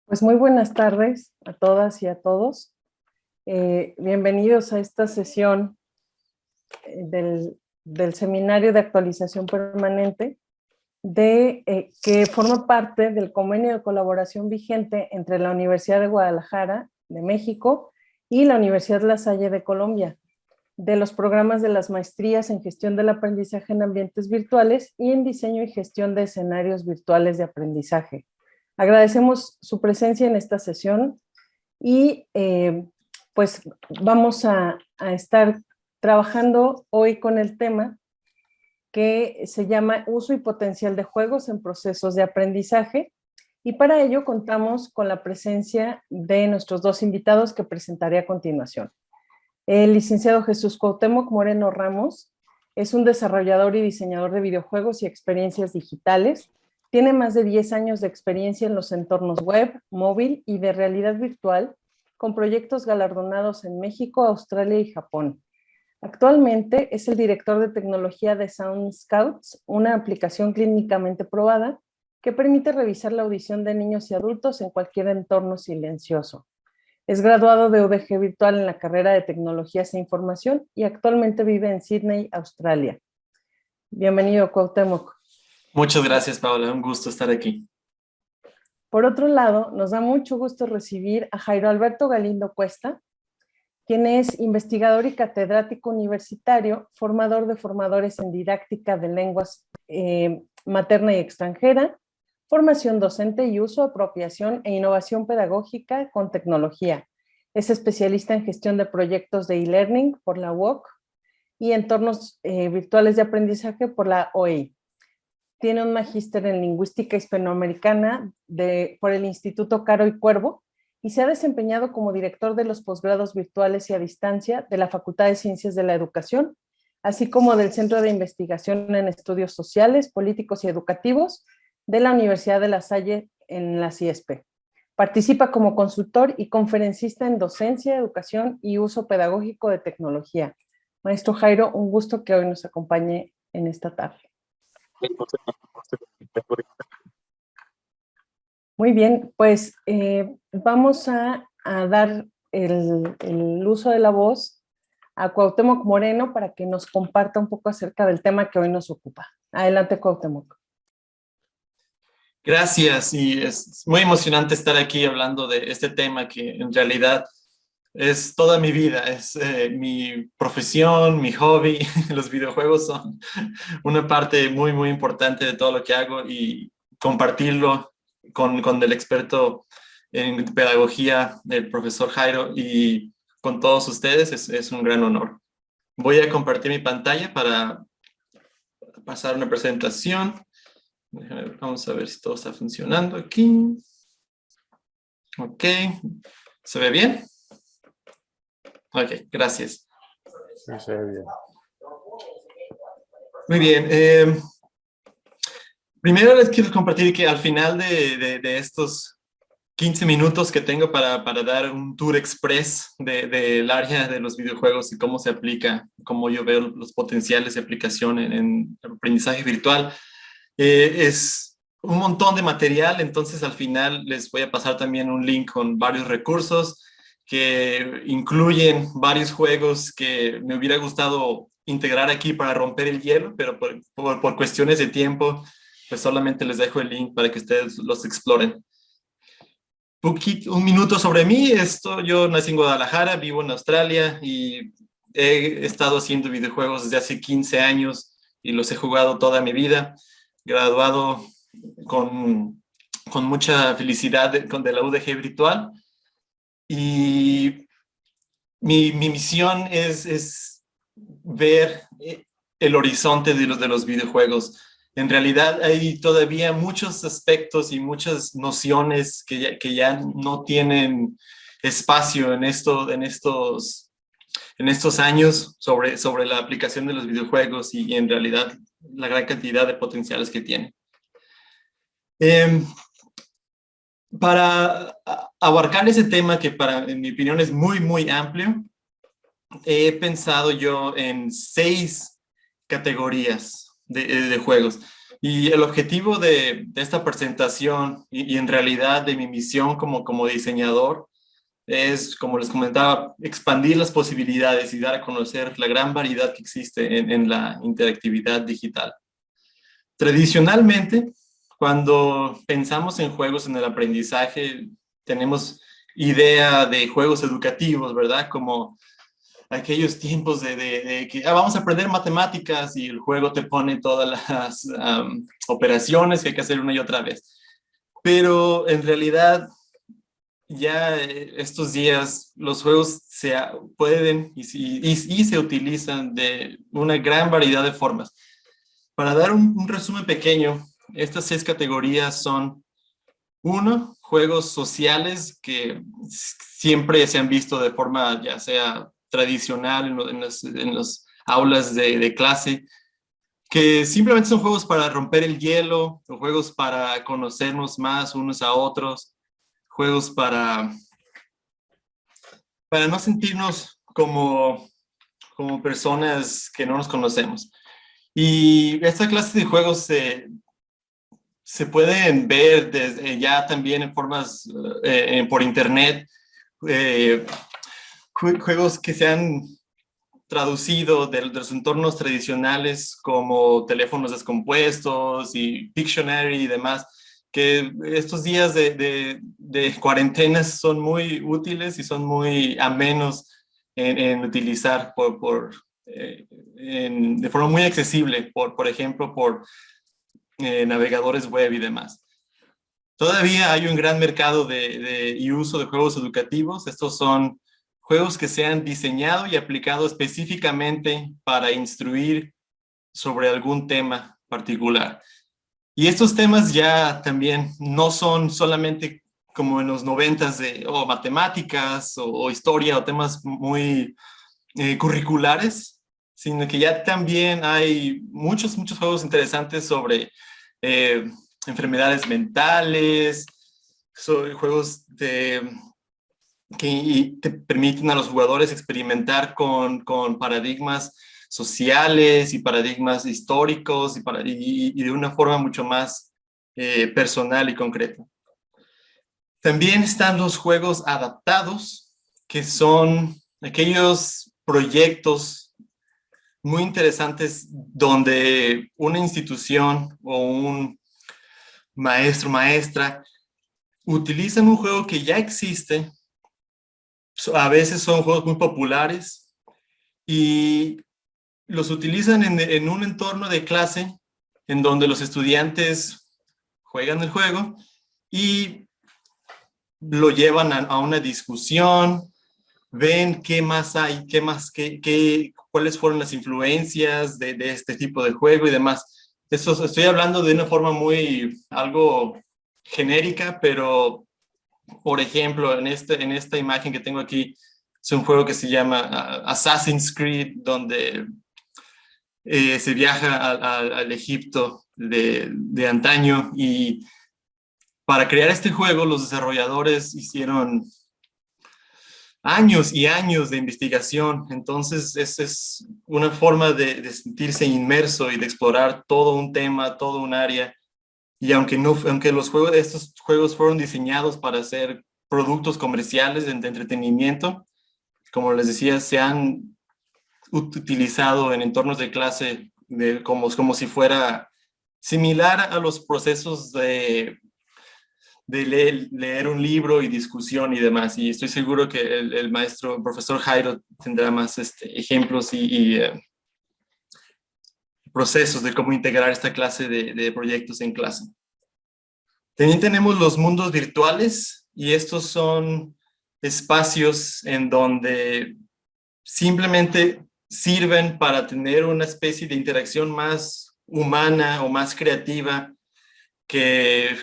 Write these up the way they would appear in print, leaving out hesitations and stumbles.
Pues muy buenas tardes a todas y a todos. Bienvenidos a esta sesión del Seminario de Actualización Permanente que forma parte del convenio de colaboración vigente entre la Universidad de Guadalajara de México y la Universidad La Salle de Colombia, de los programas de las maestrías en gestión del aprendizaje en ambientes virtuales y en diseño y gestión de escenarios virtuales de aprendizaje. Agradecemos su presencia en esta sesión y pues vamos a estar trabajando hoy con el tema que se llama Uso y potencial de juegos en procesos de aprendizaje, y para ello contamos con la presencia de nuestros dos invitados que presentaré a continuación. El licenciado Jesús Cuauhtémoc Moreno Ramos es un desarrollador y diseñador de videojuegos y experiencias digitales. Tiene más de 10 años de experiencia en los entornos web, móvil y de realidad virtual, con proyectos galardonados en México, Australia y Japón. Actualmente es el director de tecnología de Sound Scouts, una aplicación clínicamente probada que permite revisar la audición de niños y adultos en cualquier entorno silencioso. Es graduado de UDG Virtual en la carrera de Tecnologías e Información y actualmente vive en Sydney, Australia. Bienvenido, Cuauhtémoc. Muchas gracias, Paola. Un gusto estar aquí. Por otro lado, nos da mucho gusto recibir a Jairo Alberto Galindo Cuesta, quien es investigador y catedrático universitario, formador de formadores en didáctica de lenguas materna y extranjera, formación docente y uso, apropiación e innovación pedagógica con tecnología. Es especialista en gestión de proyectos de e-learning por la UOC y entornos virtuales de aprendizaje por la OEI. Tiene un magíster en lingüística hispanoamericana por el Instituto Caro y Cuervo y se ha desempeñado como director de los posgrados virtuales y a distancia de la Facultad de Ciencias de la Educación, así como del Centro de Investigación en Estudios Sociales, Políticos y Educativos de la Universidad de La Salle en la CIESP. Participa como consultor y conferencista en docencia, educación y uso pedagógico de tecnología. Maestro Jairo, un gusto que hoy nos acompañe en esta tarde. Muy bien, pues vamos a dar el uso de la voz a Cuauhtémoc Moreno para que nos comparta un poco acerca del tema que hoy nos ocupa. Adelante, Cuauhtémoc. Gracias, y es muy emocionante estar aquí hablando de este tema que en realidad es toda mi vida, es mi profesión, mi hobby. Los videojuegos son una parte muy, muy importante de todo lo que hago, y compartirlo con el experto en pedagogía, el profesor Jairo, y con todos ustedes es un gran honor. Voy a compartir mi pantalla para pasar una presentación. Vamos a ver si todo está funcionando aquí. Ok, ¿se ve bien? Ok, gracias. Sí, se ve bien. Muy bien. Primero les quiero compartir que al final de estos 15 minutos que tengo para dar un tour express del área de los videojuegos y cómo se aplica, cómo yo veo los potenciales de aplicación en aprendizaje virtual, es un montón de material. Entonces al final les voy a pasar también un link con varios recursos que incluyen varios juegos que me hubiera gustado integrar aquí para romper el hielo, pero por cuestiones de tiempo, pues solamente les dejo el link para que ustedes los exploren. Un minuto sobre mí. Yo nací en Guadalajara, vivo en Australia y he estado haciendo videojuegos desde hace 15 años y los he jugado toda mi vida. Graduado con mucha felicidad de la UDG Virtual, y mi misión es ver el horizonte de los videojuegos. En realidad hay todavía muchos aspectos y muchas nociones que ya no tienen espacio en estos años sobre la aplicación de los videojuegos y en realidad la gran cantidad de potenciales que tiene. Para abarcar ese tema que en mi opinión es muy, muy amplio, he pensado yo en 6 categorías de juegos. Y el objetivo de esta presentación y en realidad de mi misión como diseñador es, como les comentaba, expandir las posibilidades y dar a conocer la gran variedad que existe en la interactividad digital. Tradicionalmente, cuando pensamos en juegos en el aprendizaje, tenemos idea de juegos educativos, ¿verdad? Como aquellos tiempos de que vamos a aprender matemáticas y el juego te pone todas las operaciones que hay que hacer una y otra vez. Pero en realidad, ya estos días los juegos se pueden y se utilizan de una gran variedad de formas. Para dar un resumen pequeño, estas 6 categorías son: 1, juegos sociales que siempre se han visto de forma ya sea tradicional en las aulas de clase, que simplemente son juegos para romper el hielo, o juegos para conocernos más unos a otros, juegos para no sentirnos como personas que no nos conocemos. Y esta clase de juegos se pueden ver desde ya también en formas por internet, juegos que se han traducido de los entornos tradicionales como teléfonos descompuestos y Pictionary y demás, que estos días de cuarentenas son muy útiles y son muy amenos en utilizar de forma muy accesible, por ejemplo, por navegadores web y demás. Todavía hay un gran mercado y uso de juegos educativos. Estos son juegos que se han diseñado y aplicado específicamente para instruir sobre algún tema particular. Y estos temas ya también no son solamente como en los 90s de matemáticas o historia o temas muy curriculares, sino que ya también hay muchos juegos interesantes sobre enfermedades mentales, juegos que te permiten a los jugadores experimentar con paradigmas sociales y paradigmas históricos y de una forma mucho más personal y concreta. También están los juegos adaptados, que son aquellos proyectos muy interesantes donde una institución o un maestro, maestra, utilizan un juego que ya existe. A veces son juegos muy populares y los utilizan en un entorno de clase en donde los estudiantes juegan el juego y lo llevan a una discusión, ven qué más hay, cuáles fueron las influencias de este tipo de juego y demás. Estoy hablando de una forma algo genérica, pero por ejemplo, en esta imagen que tengo aquí, es un juego que se llama Assassin's Creed, donde se viaja al Egipto de antaño, y para crear este juego los desarrolladores hicieron años y años de investigación. Entonces es una forma de sentirse inmerso y de explorar todo un tema, todo un área. Y aunque estos juegos fueron diseñados para ser productos comerciales de entretenimiento, como les decía, se han utilizado en entornos de clase como si fuera similar a los procesos de leer un libro y discusión y demás. Y estoy seguro que el profesor Jairo, tendrá más ejemplos y procesos de cómo integrar esta clase de proyectos en clase. También tenemos los mundos virtuales, y estos son espacios en donde simplemente sirven para tener una especie de interacción más humana o más creativa que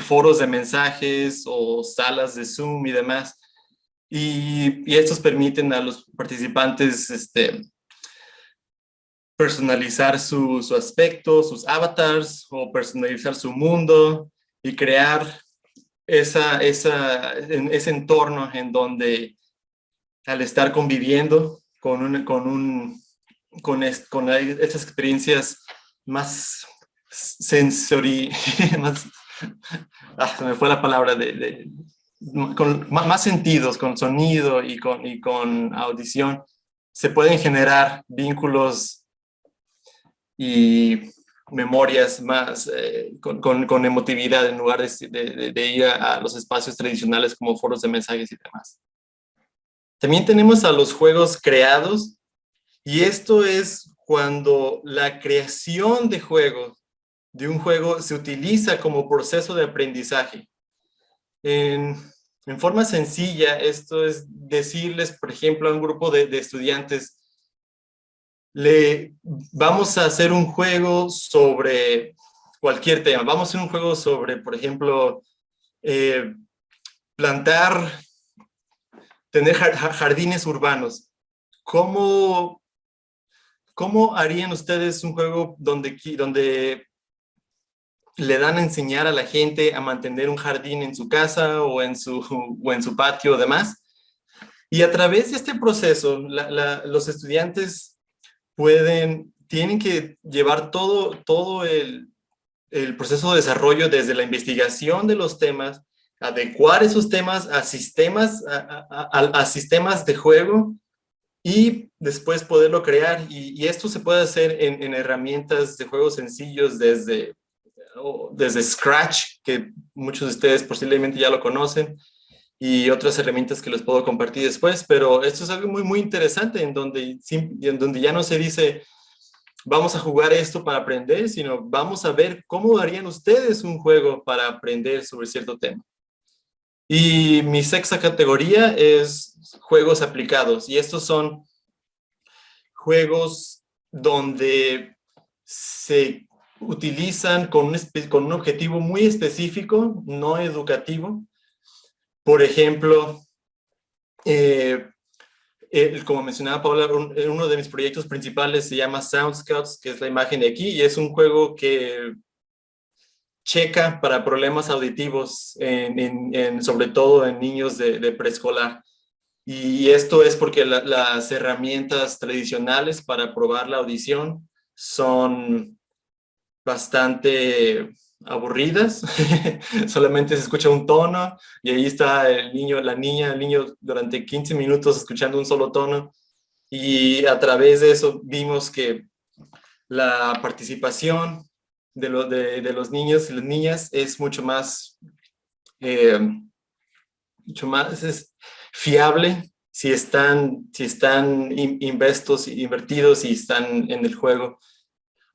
foros de mensajes o salas de Zoom y demás. Y estos permiten a los participantes personalizar su aspecto, sus avatars, o personalizar su mundo y crear ese entorno en donde, al estar conviviendo con estas experiencias más más, se me fue la palabra, con más sentidos, con sonido y con audición, se pueden generar vínculos y memorias más con emotividad en lugar de ir a los espacios tradicionales como foros de mensajes y demás. También tenemos a los juegos creados, y esto es cuando la creación de un juego se utiliza como proceso de aprendizaje. En forma sencilla, esto es decirles, por ejemplo, a un grupo de estudiantes, vamos a hacer un juego sobre cualquier tema. Vamos a hacer un juego sobre, por ejemplo, tener jardines urbanos. ¿Cómo harían ustedes un juego donde le dan a enseñar a la gente a mantener un jardín en su casa o en su patio o demás? Y a través de este proceso, los estudiantes tienen que llevar todo el proceso de desarrollo desde la investigación de los temas, adecuar esos temas a sistemas de juego y después poderlo crear. Y esto se puede hacer en herramientas de juegos sencillos desde Scratch, que muchos de ustedes posiblemente ya lo conocen, y otras herramientas que les puedo compartir después, pero esto es algo muy, muy interesante en donde ya no se dice vamos a jugar esto para aprender, sino vamos a ver cómo harían ustedes un juego para aprender sobre cierto tema. Y mi sexta categoría es juegos aplicados, y estos son juegos donde se utilizan con un objetivo muy específico, no educativo. Por ejemplo, como mencionaba Paula, uno de mis proyectos principales se llama Sound Scouts, que es la imagen de aquí, y es un juego que checa para problemas auditivos, sobre todo en niños de preescolar. Y esto es porque las herramientas tradicionales para probar la audición son bastante aburridas. Solamente se escucha un tono y ahí está el niño durante 15 minutos escuchando un solo tono, y a través de eso vimos que la participación de los niños y las niñas es mucho más es fiable si están invertidos y están en el juego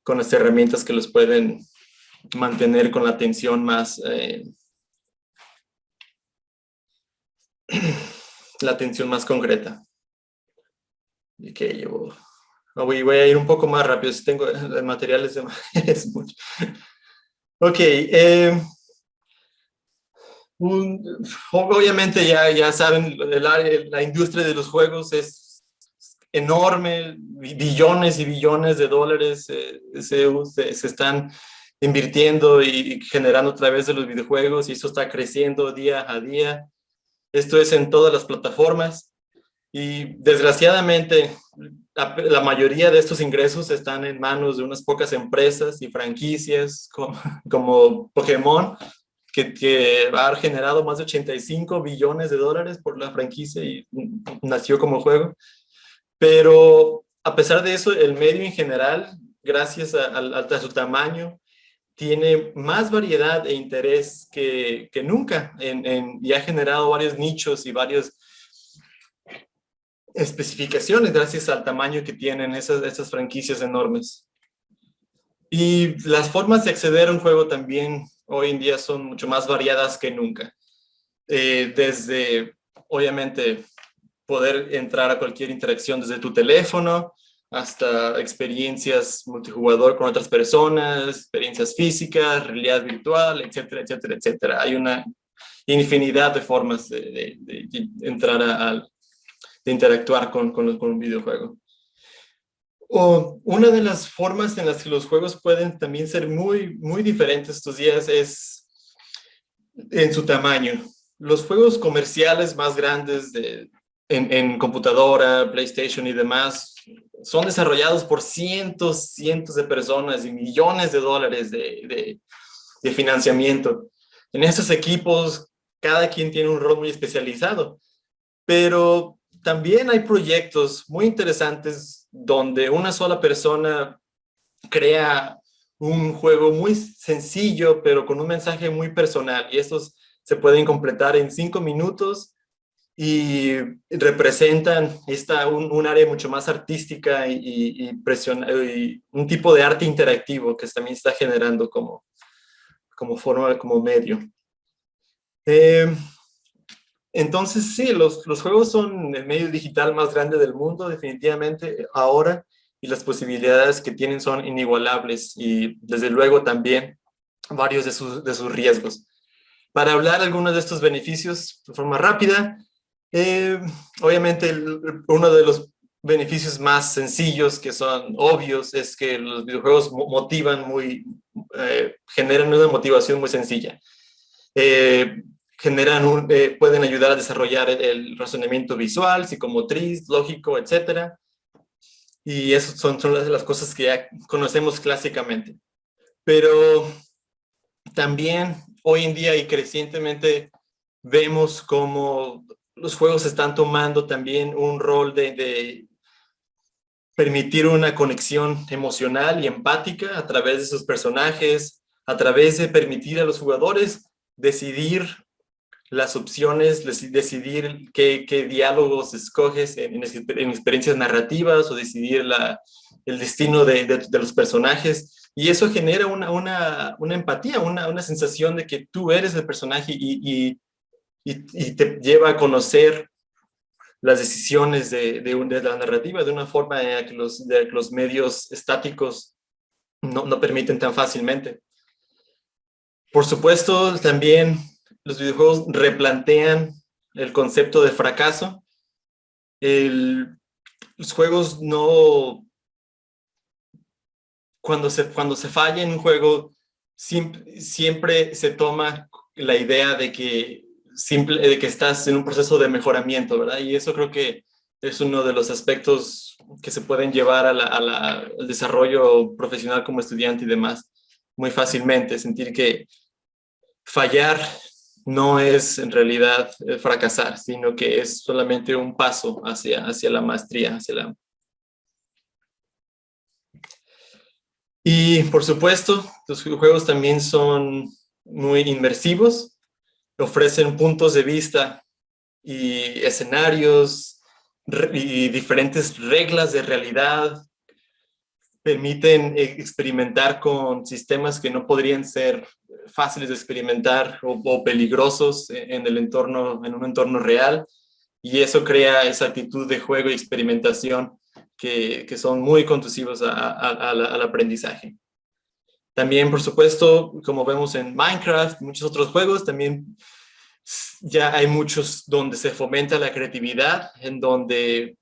con las herramientas que los pueden mantener con la atención más concreta. Okay, voy a ir un poco más rápido, si tengo el material es mucho. Ok, obviamente ya saben, la industria de los juegos es enorme, billones y billones de dólares se están invirtiendo y generando a través de los videojuegos, y eso está creciendo día a día. Esto es en todas las plataformas, y desgraciadamente la mayoría de estos ingresos están en manos de unas pocas empresas y franquicias como Pokémon, que ha generado más de 85 billones de dólares por la franquicia y nació como juego. Pero a pesar de eso, el medio en general, gracias a su tamaño, tiene más variedad e interés que nunca, y ha generado varios nichos y varias especificaciones gracias al tamaño que tienen esas franquicias enormes. Y las formas de acceder a un juego también hoy en día son mucho más variadas que nunca. Desde, obviamente, poder entrar a cualquier interacción desde tu teléfono, hasta experiencias multijugador con otras personas, experiencias físicas, realidad virtual, etcétera, etcétera, etcétera. Hay una infinidad de formas de entrar de interactuar con un videojuego. Una de las formas en las que los juegos pueden también ser muy, muy diferentes estos días es en su tamaño. Los juegos comerciales más grandes en computadora, PlayStation y demás, son desarrollados por cientos de personas y millones de dólares de financiamiento. En estos equipos, cada quien tiene un rol muy especializado, pero también hay proyectos muy interesantes donde una sola persona crea un juego muy sencillo, pero con un mensaje muy personal, y estos se pueden completar en 5 minutos y representan un área mucho más artística y un tipo de arte interactivo que también está generando como forma, como medio. Entonces, sí, los juegos son el medio digital más grande del mundo, definitivamente, ahora, y las posibilidades que tienen son inigualables, y desde luego también varios de sus riesgos. Para hablar algunos de estos beneficios de forma rápida, obviamente uno de los beneficios más sencillos, que son obvios, es que los videojuegos motivan generan una motivación muy sencilla. Pueden ayudar a desarrollar el razonamiento visual, psicomotriz, lógico, etc. Y esas son las cosas que ya conocemos clásicamente. Pero también hoy en día y crecientemente vemos cómo los juegos están tomando también un rol de permitir una conexión emocional y empática a través de sus personajes, a través de permitir a los jugadores decidir las opciones, decidir qué diálogos escoges en experiencias narrativas, o decidir el destino de los personajes. Y eso genera una empatía, una sensación de que tú eres el personaje y te lleva a conocer las decisiones de la narrativa de una forma en la que los medios estáticos no permiten tan fácilmente. Por supuesto, también los videojuegos replantean el concepto de fracaso. Los juegos no... Cuando se falla en un juego, siempre se toma la idea de que estás en un proceso de mejoramiento, ¿verdad? Y eso creo que es uno de los aspectos que se pueden llevar al desarrollo profesional como estudiante y demás muy fácilmente. Sentir que fallar no es en realidad fracasar, sino que es solamente un paso hacia la maestría, Y por supuesto, los juegos también son muy inmersivos, ofrecen puntos de vista y escenarios y diferentes reglas de realidad, permiten experimentar con sistemas que no podrían ser fáciles de experimentar o peligrosos en un entorno real, y eso crea esa actitud de juego y experimentación que son muy conducivos al aprendizaje. También, por supuesto, como vemos en Minecraft y muchos otros juegos, también ya hay muchos donde se fomenta la creatividad, en donde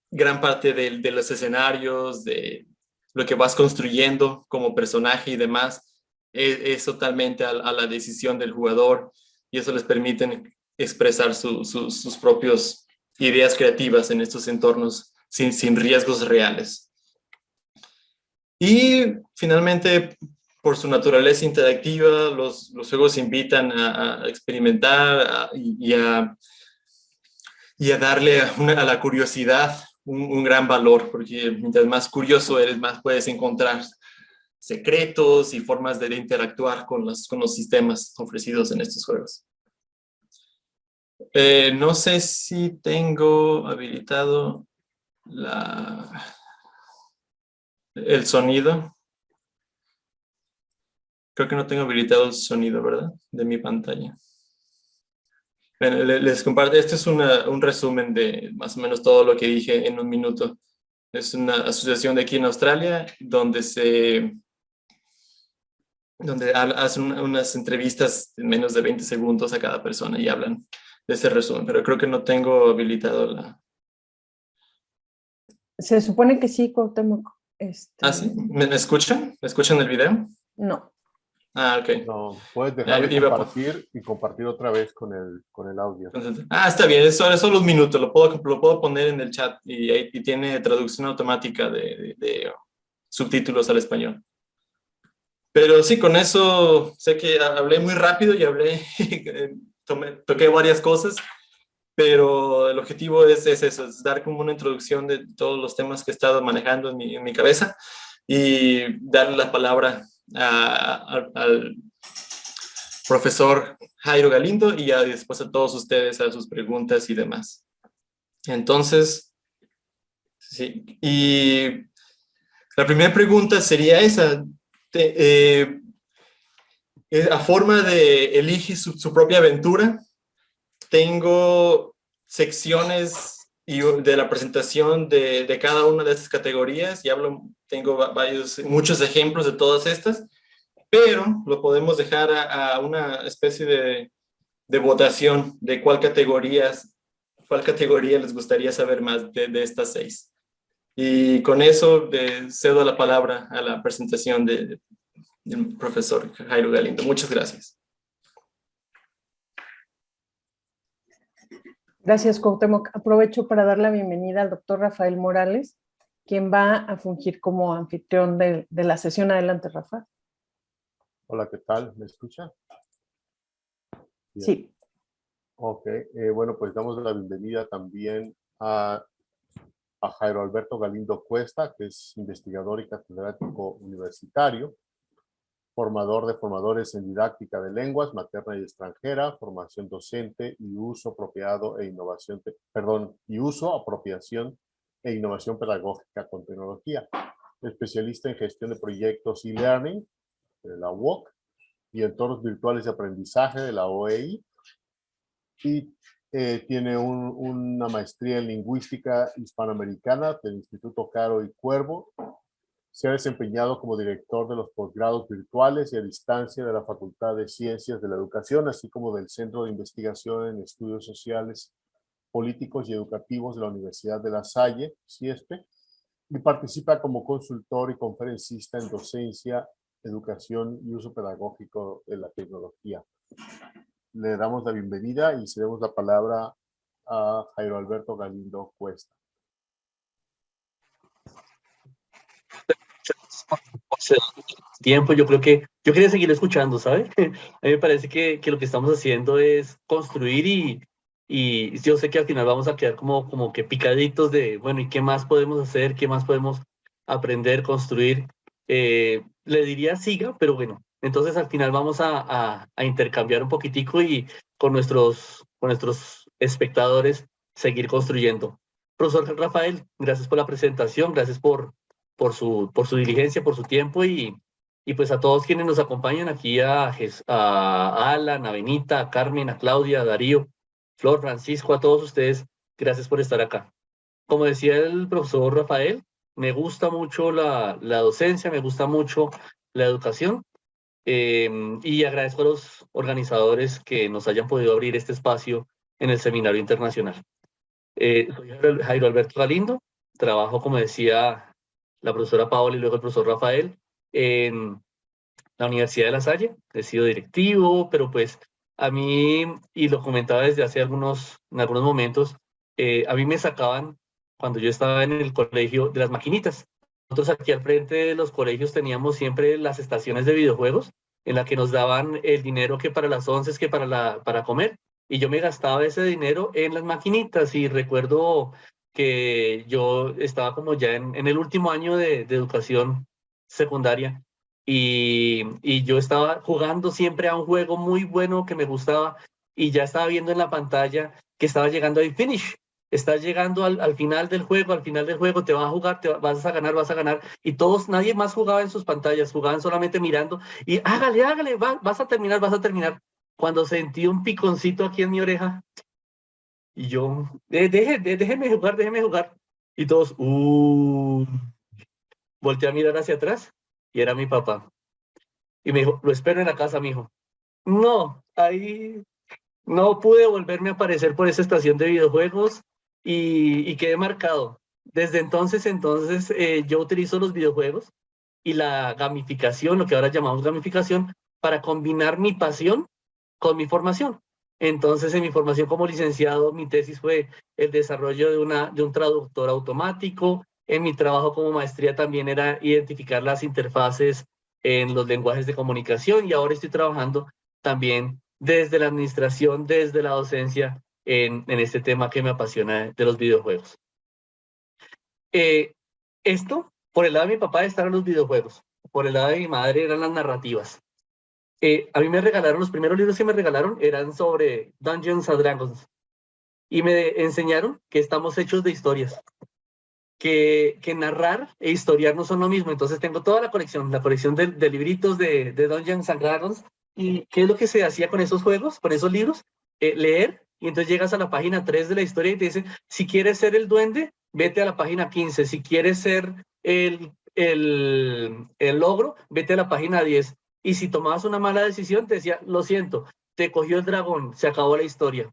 gran parte de los escenarios, de lo que vas construyendo como personaje y demás, es totalmente a la decisión del jugador, y eso les permite expresar sus propias ideas creativas en estos entornos sin riesgos reales. Y finalmente, por su naturaleza interactiva, los juegos invitan a experimentar y a darle a la curiosidad un gran valor, porque mientras más curioso eres, más puedes encontrar secretos y formas de interactuar con los sistemas ofrecidos en estos juegos. No sé si tengo habilitado el sonido. Creo que no tengo habilitado el sonido, ¿verdad? De mi pantalla. Bueno, les comparto, este es un resumen de más o menos todo lo que dije en un minuto. Es una asociación de aquí en Australia donde hacen unas entrevistas en menos de 20 segundos a cada persona y hablan de ese resumen, pero creo que no tengo habilitado Se supone que sí, Cuauhtémoc. ¿Ah, sí? ¿Me escuchan? ¿Me escuchan el video? No. Ah, ok. No, puedes dejar de Iba a compartir y compartir otra vez con el audio. está bien, eso es solo un minuto, lo puedo poner en el chat y tiene traducción automática de subtítulos al español. Pero sí, con eso sé que hablé muy rápido y toqué varias cosas, pero el objetivo es eso, es dar como una introducción de todos los temas que he estado manejando en mi cabeza y darle la palabra al profesor Jairo Galindo y ya después a todos ustedes a sus preguntas y demás. Entonces, sí, y la primera pregunta sería esa. A forma de elige su propia aventura, tengo secciones de la presentación de cada una de estas categorías y tengo muchos ejemplos de todas estas, pero lo podemos dejar a una especie de votación de cuál categoría les gustaría saber más de estas 6. Y con eso cedo la palabra a la presentación del profesor Jairo Galindo. Muchas gracias. Gracias, Cuauhtémoc. Aprovecho para dar la bienvenida al doctor Rafael Morales, quien va a fungir como anfitrión de la sesión. Adelante, Rafa. Hola, ¿qué tal? ¿Me escucha? Bien. Sí. Ok, bueno, pues damos la bienvenida también a Jairo Alberto Galindo Cuesta, que es investigador y catedrático universitario, formador de formadores en didáctica de lenguas materna y extranjera, formación docente y uso apropiado apropiación e innovación pedagógica con tecnología. Especialista en gestión de proyectos e-learning de la UOC y entornos virtuales de aprendizaje de la OEI. Y tiene una maestría en lingüística hispanoamericana del Instituto Caro y Cuervo. Se ha desempeñado como director de los posgrados virtuales y a distancia de la Facultad de Ciencias de la Educación, así como del Centro de Investigación en Estudios Sociales, Políticos y Educativos de la Universidad de La Salle, CIESPE, y participa como consultor y conferencista en docencia, educación y uso pedagógico de la tecnología. Le damos la bienvenida y cedemos la palabra a Jairo Alberto Galindo Cuesta. Tiempo, yo creo que yo quería seguir escuchando, ¿sabes? A mí me parece que lo que estamos haciendo es construir y yo sé que al final vamos a quedar como que picaditos de, bueno, ¿y qué más podemos hacer? ¿Qué más podemos aprender, construir? Le diría siga, pero bueno, entonces al final vamos a intercambiar un poquitico y con nuestros espectadores seguir construyendo. Profesor Rafael, gracias por la presentación, gracias por su diligencia, por su tiempo y pues a todos quienes nos acompañan aquí, a Alan, a Benita, a Carmen, a Claudia, a Darío, Flor, Francisco, a todos ustedes, gracias por estar acá. Como decía el profesor Rafael, me gusta mucho la docencia, me gusta mucho la educación y agradezco a los organizadores que nos hayan podido abrir este espacio en el seminario internacional. Soy Jairo Alberto Galindo, trabajo, como decía la profesora Paola y luego el profesor Rafael, en la Universidad de La Salle. He sido directivo, pero pues a mí, y lo comentaba desde hace en algunos momentos, a mí me sacaban, cuando yo estaba en el colegio, de las maquinitas. Nosotros aquí al frente de los colegios teníamos siempre las estaciones de videojuegos, en la que nos daban el dinero que para las 11, que para comer, y yo me gastaba ese dinero en las maquinitas, y recuerdo que yo estaba como ya en el último año de educación secundaria, y yo estaba jugando siempre a un juego muy bueno que me gustaba, y ya estaba viendo en la pantalla que estaba llegando a finish. Estás llegando al final del juego, te vas a jugar, vas a ganar, y nadie más jugaba en sus pantallas, jugaban solamente mirando, y hágale, vas a terminar. Cuando sentí un piconcito aquí en mi oreja, y yo, déjeme jugar, y todos, volteé a mirar hacia atrás, y era mi papá, y me dijo, lo espero en la casa, mijo. No, ahí no pude volverme a aparecer por esa estación de videojuegos, y quedé marcado. Desde entonces, yo utilizo los videojuegos y la gamificación, lo que ahora llamamos gamificación, para combinar mi pasión con mi formación. Entonces, en mi formación como licenciado, mi tesis fue el desarrollo de un traductor automático. En mi trabajo como maestría también era identificar las interfaces en los lenguajes de comunicación, y ahora estoy trabajando también desde la administración, desde la docencia, en este tema que me apasiona de los videojuegos. Esto, por el lado de mi papá, estaban los videojuegos. Por el lado de mi madre eran las narrativas. A mí me regalaron, los primeros libros que me regalaron eran sobre Dungeons and Dragons. Y me enseñaron que estamos hechos de historias. Que narrar e historiar no son lo mismo. Entonces tengo toda la colección de libritos de Dungeons and Dragons. ¿Y qué es lo que se hacía con esos juegos, con esos libros? Leer, y entonces llegas a la página 3 de la historia y te dice, si quieres ser el duende, vete a la página 15. Si quieres ser el ogro, vete a la página 10. Y si tomabas una mala decisión, te decía, lo siento, te cogió el dragón, se acabó la historia.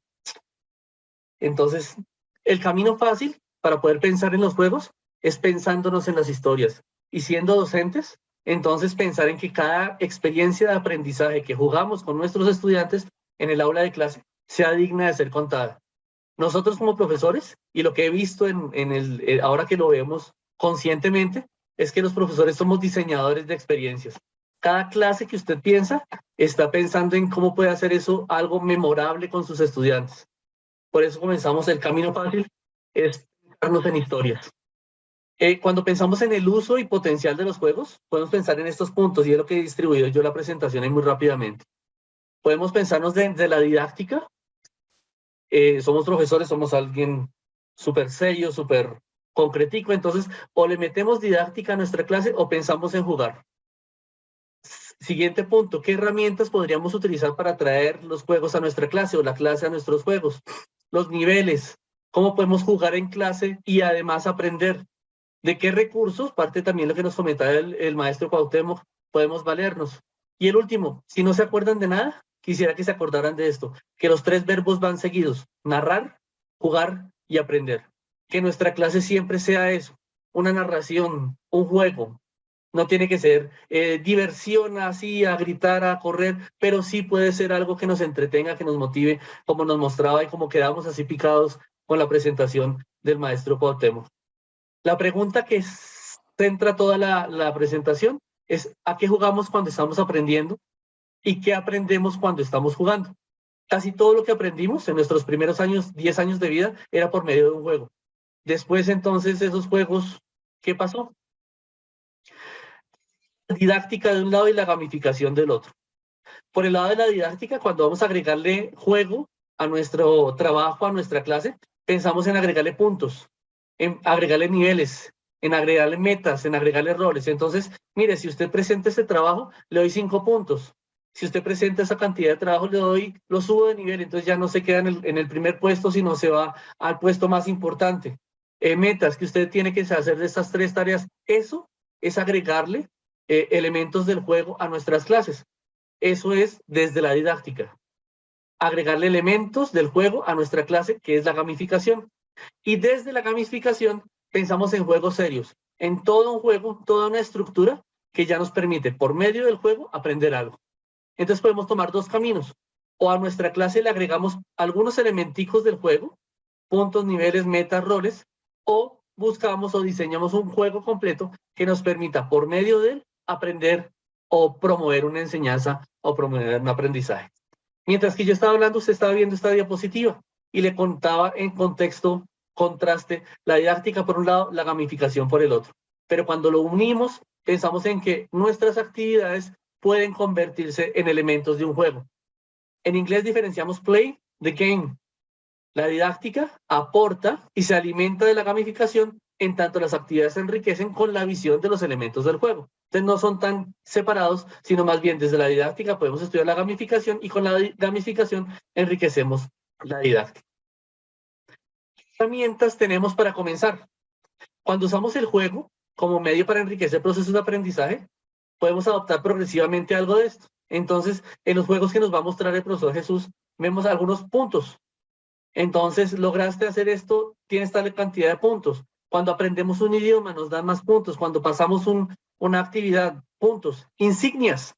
Entonces, el camino fácil para poder pensar en los juegos es pensándonos en las historias. Y siendo docentes, entonces pensar en que cada experiencia de aprendizaje que jugamos con nuestros estudiantes en el aula de clase sea digna de ser contada. Nosotros como profesores, y lo que he visto ahora que lo vemos conscientemente, es que los profesores somos diseñadores de experiencias. Cada clase que usted piensa, está pensando en cómo puede hacer eso algo memorable con sus estudiantes. Por eso comenzamos el camino fácil, es pensarnos en historias. Cuando pensamos en el uso y potencial de los juegos, podemos pensar en estos puntos, y es lo que he distribuido yo la presentación ahí muy rápidamente. Podemos pensarnos de la didáctica. Somos profesores, somos alguien súper serio, súper concretico, entonces o le metemos didáctica a nuestra clase o pensamos en jugar. Siguiente punto, ¿qué herramientas podríamos utilizar para traer los juegos a nuestra clase o la clase a nuestros juegos? Los niveles, ¿cómo podemos jugar en clase y además aprender? ¿De qué recursos? Parte también lo que nos comentaba el maestro Cuauhtémoc, podemos valernos. Y el último, si no se acuerdan de nada, quisiera que se acordaran de esto, que los 3 verbos van seguidos: narrar, jugar y aprender. Que nuestra clase siempre sea eso, una narración, un juego. No tiene que ser diversión así, a gritar, a correr, pero sí puede ser algo que nos entretenga, que nos motive, como nos mostraba y como quedamos así picados con la presentación del maestro Cuauhtémoc. La pregunta que centra toda la presentación es: ¿a qué jugamos cuando estamos aprendiendo? ¿Y qué aprendemos cuando estamos jugando? Casi todo lo que aprendimos en nuestros primeros años, 10 años de vida, era por medio de un juego. Después, entonces, esos juegos, ¿qué pasó? La didáctica de un lado y la gamificación del otro. Por el lado de la didáctica, cuando vamos a agregarle juego a nuestro trabajo, a nuestra clase, pensamos en agregarle puntos, en agregarle niveles, en agregarle metas, en agregarle roles. Entonces, mire, si usted presenta este trabajo, le doy 5 puntos. Si usted presenta esa cantidad de trabajo, lo subo de nivel. Entonces ya no se queda en el primer puesto, sino se va al puesto más importante. Metas que usted tiene que hacer de estas 3 tareas. Eso es agregarle elementos del juego a nuestras clases. Eso es desde la didáctica. Agregarle elementos del juego a nuestra clase, que es la gamificación. Y desde la gamificación pensamos en juegos serios, en todo un juego, toda una estructura que ya nos permite, por medio del juego, aprender algo. Entonces podemos tomar 2 caminos. O a nuestra clase le agregamos algunos elementicos del juego, puntos, niveles, metas, roles, o buscamos o diseñamos un juego completo que nos permita, por medio de él, aprender o promover una enseñanza o promover un aprendizaje. Mientras que yo estaba hablando, usted estaba viendo esta diapositiva y le contaba en contexto, contraste, la didáctica por un lado, la gamificación por el otro. Pero cuando lo unimos, pensamos en que nuestras actividades pueden convertirse en elementos de un juego. En inglés diferenciamos play de game. La didáctica aporta y se alimenta de la gamificación, en tanto las actividades se enriquecen con la visión de los elementos del juego. Entonces no son tan separados, sino más bien desde la didáctica podemos estudiar la gamificación y con la gamificación enriquecemos la didáctica. ¿Qué herramientas tenemos para comenzar? Cuando usamos el juego como medio para enriquecer procesos de aprendizaje, podemos adoptar progresivamente algo de esto. Entonces, en los juegos que nos va a mostrar el profesor Jesús, vemos algunos puntos. Entonces, lograste hacer esto, tienes tal cantidad de puntos. Cuando aprendemos un idioma, nos dan más puntos. Cuando pasamos una actividad, puntos. Insignias.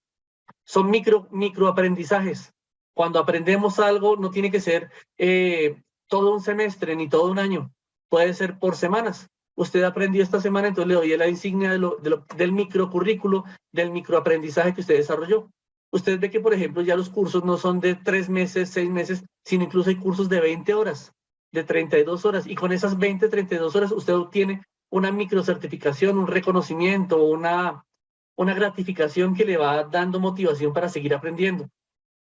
Son microaprendizajes. Cuando aprendemos algo, no tiene que ser todo un semestre ni todo un año. Puede ser por semanas. Usted aprendió esta semana, entonces le doy la insignia del microcurrículo, del microaprendizaje que usted desarrolló. Usted ve que, por ejemplo, ya los cursos no son de 3 meses, 6 meses, sino incluso hay cursos de 20 horas, de 32 horas. Y con esas 20, 32 horas, usted obtiene una microcertificación, un reconocimiento, una gratificación que le va dando motivación para seguir aprendiendo.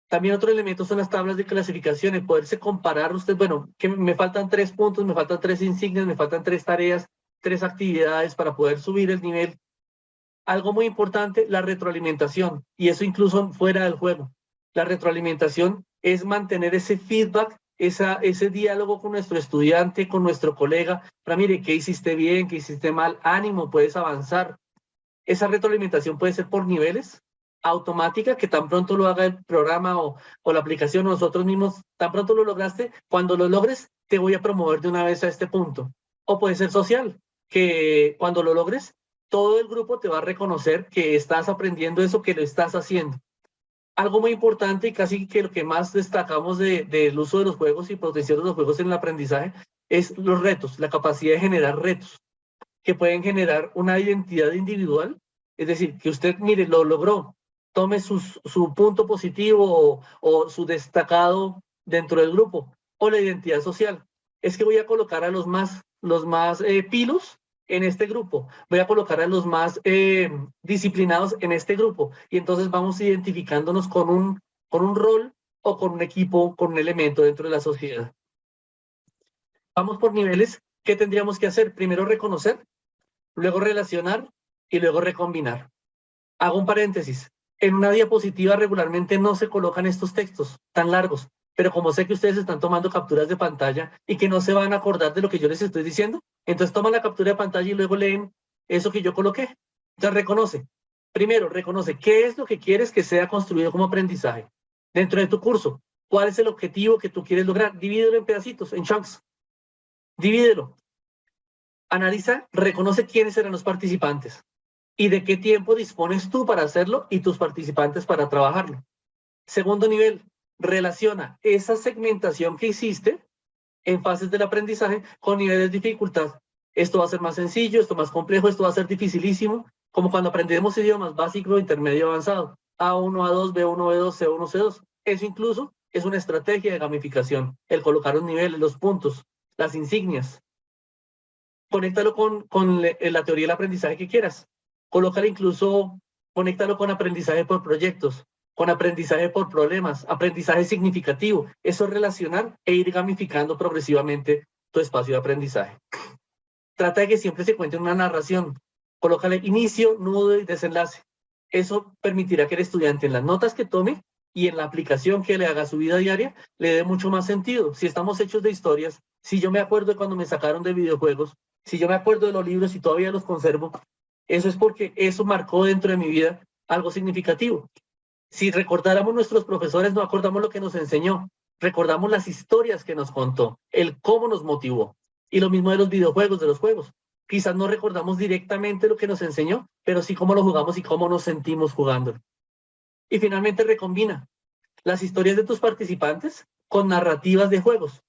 También otro elemento son las tablas de clasificación, el poderse comparar usted, bueno, que me faltan 3 puntos, me faltan 3 insignias, me faltan 3 tareas, 3 actividades para poder subir el nivel. Algo muy importante, la retroalimentación, y eso incluso fuera del juego. La retroalimentación es mantener ese feedback, ese diálogo con nuestro estudiante, con nuestro colega, para mire, ¿qué hiciste bien, qué hiciste mal? Ánimo, puedes avanzar. Esa retroalimentación puede ser por niveles, automática, que tan pronto lo haga el programa o la aplicación, nosotros mismos, tan pronto lo lograste, cuando lo logres, te voy a promover de una vez a este punto. O puede ser social, que cuando lo logres, todo el grupo te va a reconocer que estás aprendiendo eso, que lo estás haciendo. Algo muy importante y casi que lo que más destacamos del uso de los juegos y potenciar los juegos en el aprendizaje es los retos, la capacidad de generar retos que pueden generar una identidad individual, es decir, que usted, mire, lo logró, tome su punto positivo o su destacado dentro del grupo, o la identidad social. Es que voy a colocar a los más pilos en este grupo, voy a colocar a los más disciplinados en este grupo, y entonces vamos identificándonos con un rol o con un equipo, con un elemento dentro de la sociedad. Vamos por niveles. ¿Qué tendríamos que hacer? Primero reconocer, luego relacionar y luego recombinar. Hago un paréntesis. En una diapositiva regularmente no se colocan estos textos tan largos, pero como sé que ustedes están tomando capturas de pantalla y que no se van a acordar de lo que yo les estoy diciendo, entonces toman la captura de pantalla y luego leen eso que yo coloqué. Entonces reconoce. Primero, reconoce qué es lo que quieres que sea construido como aprendizaje. Dentro de tu curso, ¿cuál es el objetivo que tú quieres lograr? Divídelo en pedacitos, en chunks. Divídelo. Analiza, reconoce quiénes serán los participantes y de qué tiempo dispones tú para hacerlo y tus participantes para trabajarlo. Segundo nivel, relaciona esa segmentación que hiciste en fases del aprendizaje con niveles de dificultad. Esto va a ser más sencillo, esto más complejo, esto va a ser dificilísimo, como cuando aprendemos idiomas básico, intermedio, avanzado. A1, A2, B1, B2, C1, C2. Eso incluso es una estrategia de gamificación, el colocar los niveles, los puntos, las insignias. Conéctalo con la teoría del aprendizaje que quieras. Colócale incluso, conéctalo con aprendizaje por proyectos, con aprendizaje por problemas, aprendizaje significativo. Eso es relacionar e ir gamificando progresivamente tu espacio de aprendizaje. Trata de que siempre se cuente una narración. Colócale inicio, nudo y desenlace. Eso permitirá que el estudiante en las notas que tome y en la aplicación que le haga a su vida diaria le dé mucho más sentido. Si estamos hechos de historias, si yo me acuerdo de cuando me sacaron de videojuegos, si yo me acuerdo de los libros y todavía los conservo, eso es porque eso marcó dentro de mi vida algo significativo. Si recordáramos nuestros profesores, no acordamos lo que nos enseñó, recordamos las historias que nos contó, el cómo nos motivó. Y lo mismo de los videojuegos, de los juegos. Quizás no recordamos directamente lo que nos enseñó, pero sí cómo lo jugamos y cómo nos sentimos jugándolo. Y finalmente recombina las historias de tus participantes con narrativas de juegos.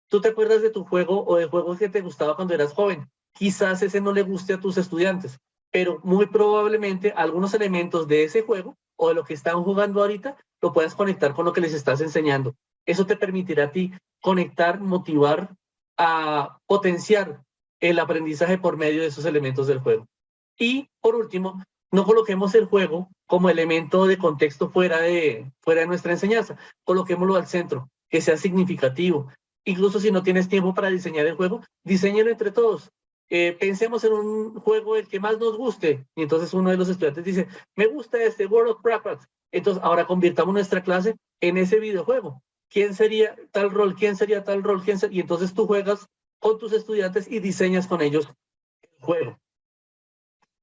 ¿Tú te acuerdas de tu juego o de juegos que te gustaba cuando eras joven? Quizás ese no le guste a tus estudiantes, pero muy probablemente algunos elementos de ese juego o de lo que están jugando ahorita lo puedas conectar con lo que les estás enseñando. Eso te permitirá a ti conectar, motivar, a potenciar el aprendizaje por medio de esos elementos del juego. Y por último, no coloquemos el juego como elemento de contexto fuera de nuestra enseñanza. Coloquémoslo al centro, que sea significativo. Incluso si no tienes tiempo para diseñar el juego, diséñalo entre todos. Pensemos en un juego el que más nos guste. Y entonces uno de los estudiantes dice, me gusta este World of Warcraft. Entonces ahora convirtamos nuestra clase en ese videojuego. ¿Quién sería tal rol? ¿Quién sería tal rol? Y entonces tú juegas con tus estudiantes y diseñas con ellos el juego.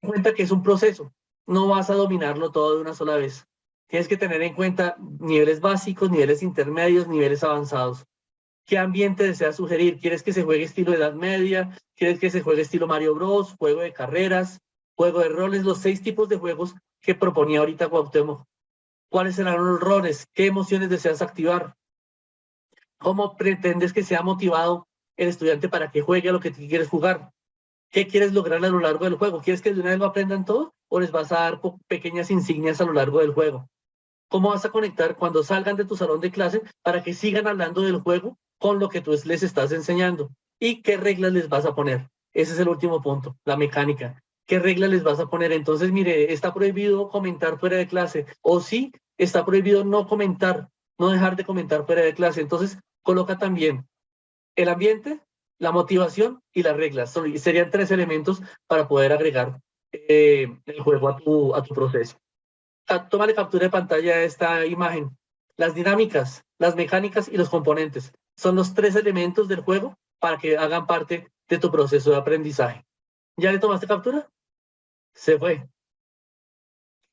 Cuenta que es un proceso. No vas a dominarlo todo de una sola vez. Tienes que tener en cuenta niveles básicos, niveles intermedios, niveles avanzados. ¿Qué ambiente deseas sugerir? ¿Quieres que se juegue estilo Edad Media? ¿Quieres que se juegue estilo Mario Bros? ¿Juego de carreras? ¿Juego de roles? Los 6 tipos de juegos que proponía ahorita Cuauhtémoc. ¿Cuáles serán los roles? ¿Qué emociones deseas activar? ¿Cómo pretendes que sea motivado el estudiante para que juegue a lo que tú quieres jugar? ¿Qué quieres lograr a lo largo del juego? ¿Quieres que de una vez lo aprendan todo o les vas a dar pequeñas insignias a lo largo del juego? ¿Cómo vas a conectar cuando salgan de tu salón de clase para que sigan hablando del juego con lo que tú les estás enseñando? ¿Y qué reglas les vas a poner? Ese es el último punto, la mecánica. ¿Qué reglas les vas a poner? Entonces, mire, está prohibido comentar fuera de clase, o sí, está prohibido no comentar, no dejar de comentar fuera de clase. Entonces, coloca también el ambiente, la motivación y las reglas. Serían 3 elementos para poder agregar el juego a tu proceso. Tómale captura de pantalla a esta imagen. Las dinámicas, las mecánicas y los componentes son los 3 elementos del juego para que hagan parte de tu proceso de aprendizaje. ¿Ya le tomaste captura? Se fue.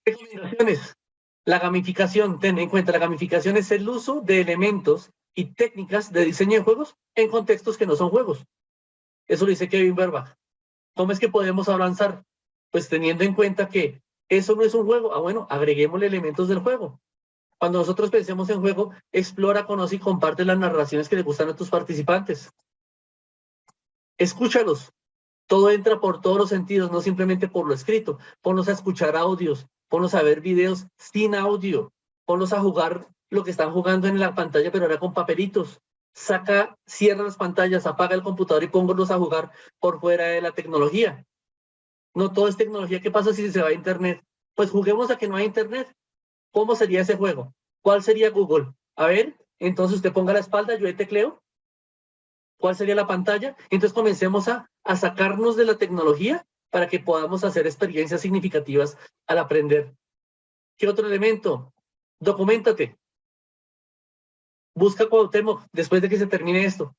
Recomendaciones. La gamificación, ten en cuenta, la gamificación es el uso de elementos y técnicas de diseño de juegos en contextos que no son juegos. Eso lo dice Kevin Berbach. ¿Cómo es que podemos avanzar? Pues teniendo en cuenta que eso no es un juego. Bueno, agreguémosle elementos del juego. Cuando nosotros pensemos en juego, explora, conoce y comparte las narraciones que le gustan a tus participantes. Escúchalos. Todo entra por todos los sentidos, no simplemente por lo escrito. Ponlos a escuchar audios, ponlos a ver videos sin audio, ponlos a jugar lo que están jugando en la pantalla, pero ahora con papelitos. Cierra las pantallas, apaga el computador y pónganlos a jugar por fuera de la tecnología. No todo es tecnología. ¿Qué pasa si se va a internet? Pues juguemos a que no hay internet. ¿Cómo sería ese juego? ¿Cuál sería Google? A ver, entonces usted ponga la espalda, yo tecleo. ¿Cuál sería la pantalla? Entonces comencemos a sacarnos de la tecnología para que podamos hacer experiencias significativas al aprender. ¿Qué otro elemento? Documéntate. Busca Cuauhtémoc después de que se termine esto.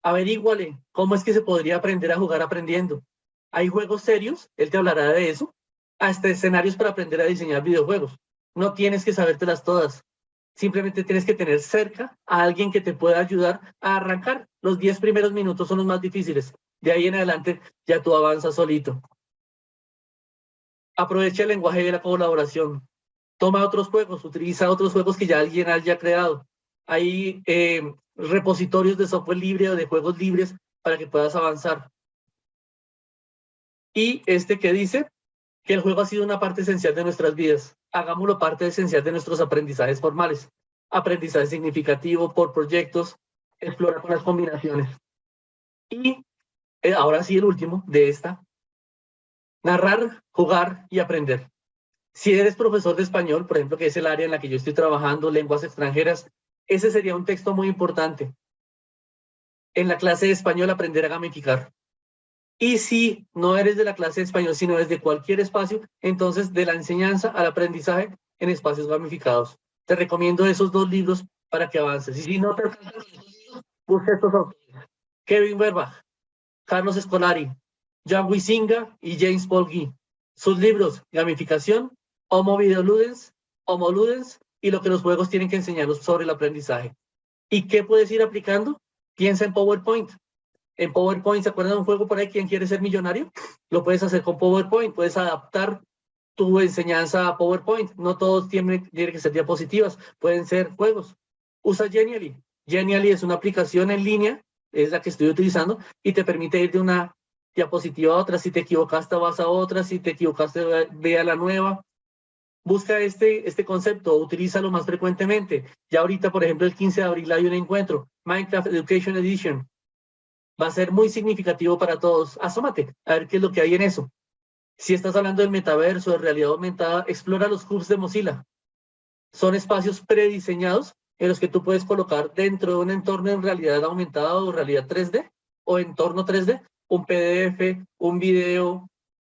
Averíguale cómo es que se podría aprender a jugar aprendiendo. Hay juegos serios, él te hablará de eso, hasta escenarios para aprender a diseñar videojuegos. No tienes que sabértelas todas. Simplemente tienes que tener cerca a alguien que te pueda ayudar a arrancar. Los 10 primeros minutos son los más difíciles. De ahí en adelante ya tú avanzas solito. Aprovecha el lenguaje de la colaboración. Toma otros juegos, utiliza otros juegos que ya alguien haya creado. Hay repositorios de software libre o de juegos libres para que puedas avanzar. Y que dice que el juego ha sido una parte esencial de nuestras vidas. Hagámoslo parte esencial de nuestros aprendizajes formales. Aprendizaje significativo por proyectos, explora con las combinaciones. Y ahora sí el último de esta. Narrar, jugar y aprender. Si eres profesor de español, por ejemplo, que es el área en la que yo estoy trabajando, lenguas extranjeras, ese sería un texto muy importante. En la clase de español, aprender a gamificar. Y si no eres de la clase de español, sino desde cualquier espacio, entonces de la enseñanza al aprendizaje en espacios gamificados. Te recomiendo esos 2 libros para que avances. Y si no te alcanzan esos libros, busca estos autores. Kevin Berbach, Carlos Escolari, Jan Huizinga y James Paul Gee. Sus libros, Gamificación, Homo Videoludens, Homo Ludens y lo que los juegos tienen que enseñarnos sobre el aprendizaje. ¿Y qué puedes ir aplicando? Piensa en PowerPoint. En PowerPoint, ¿se acuerdan de un juego por ahí? ¿Quién quiere ser millonario? Lo puedes hacer con PowerPoint. Puedes adaptar tu enseñanza a PowerPoint. No todos tienen que ser diapositivas. Pueden ser juegos. Usa Genially. Genially es una aplicación en línea, es la que estoy utilizando, y te permite ir de una diapositiva a otra. Si te equivocaste, vas a otra. Si te equivocaste, ve a la nueva. Busca este concepto, utilízalo más frecuentemente. Ya ahorita, por ejemplo, el 15 de abril hay un encuentro, Minecraft Education Edition. Va a ser muy significativo para todos. Asómate a ver qué es lo que hay en eso. Si estás hablando del metaverso, de realidad aumentada, explora los hubs de Mozilla. Son espacios prediseñados en los que tú puedes colocar dentro de un entorno en realidad aumentada o realidad 3D o entorno 3D, un PDF, un video.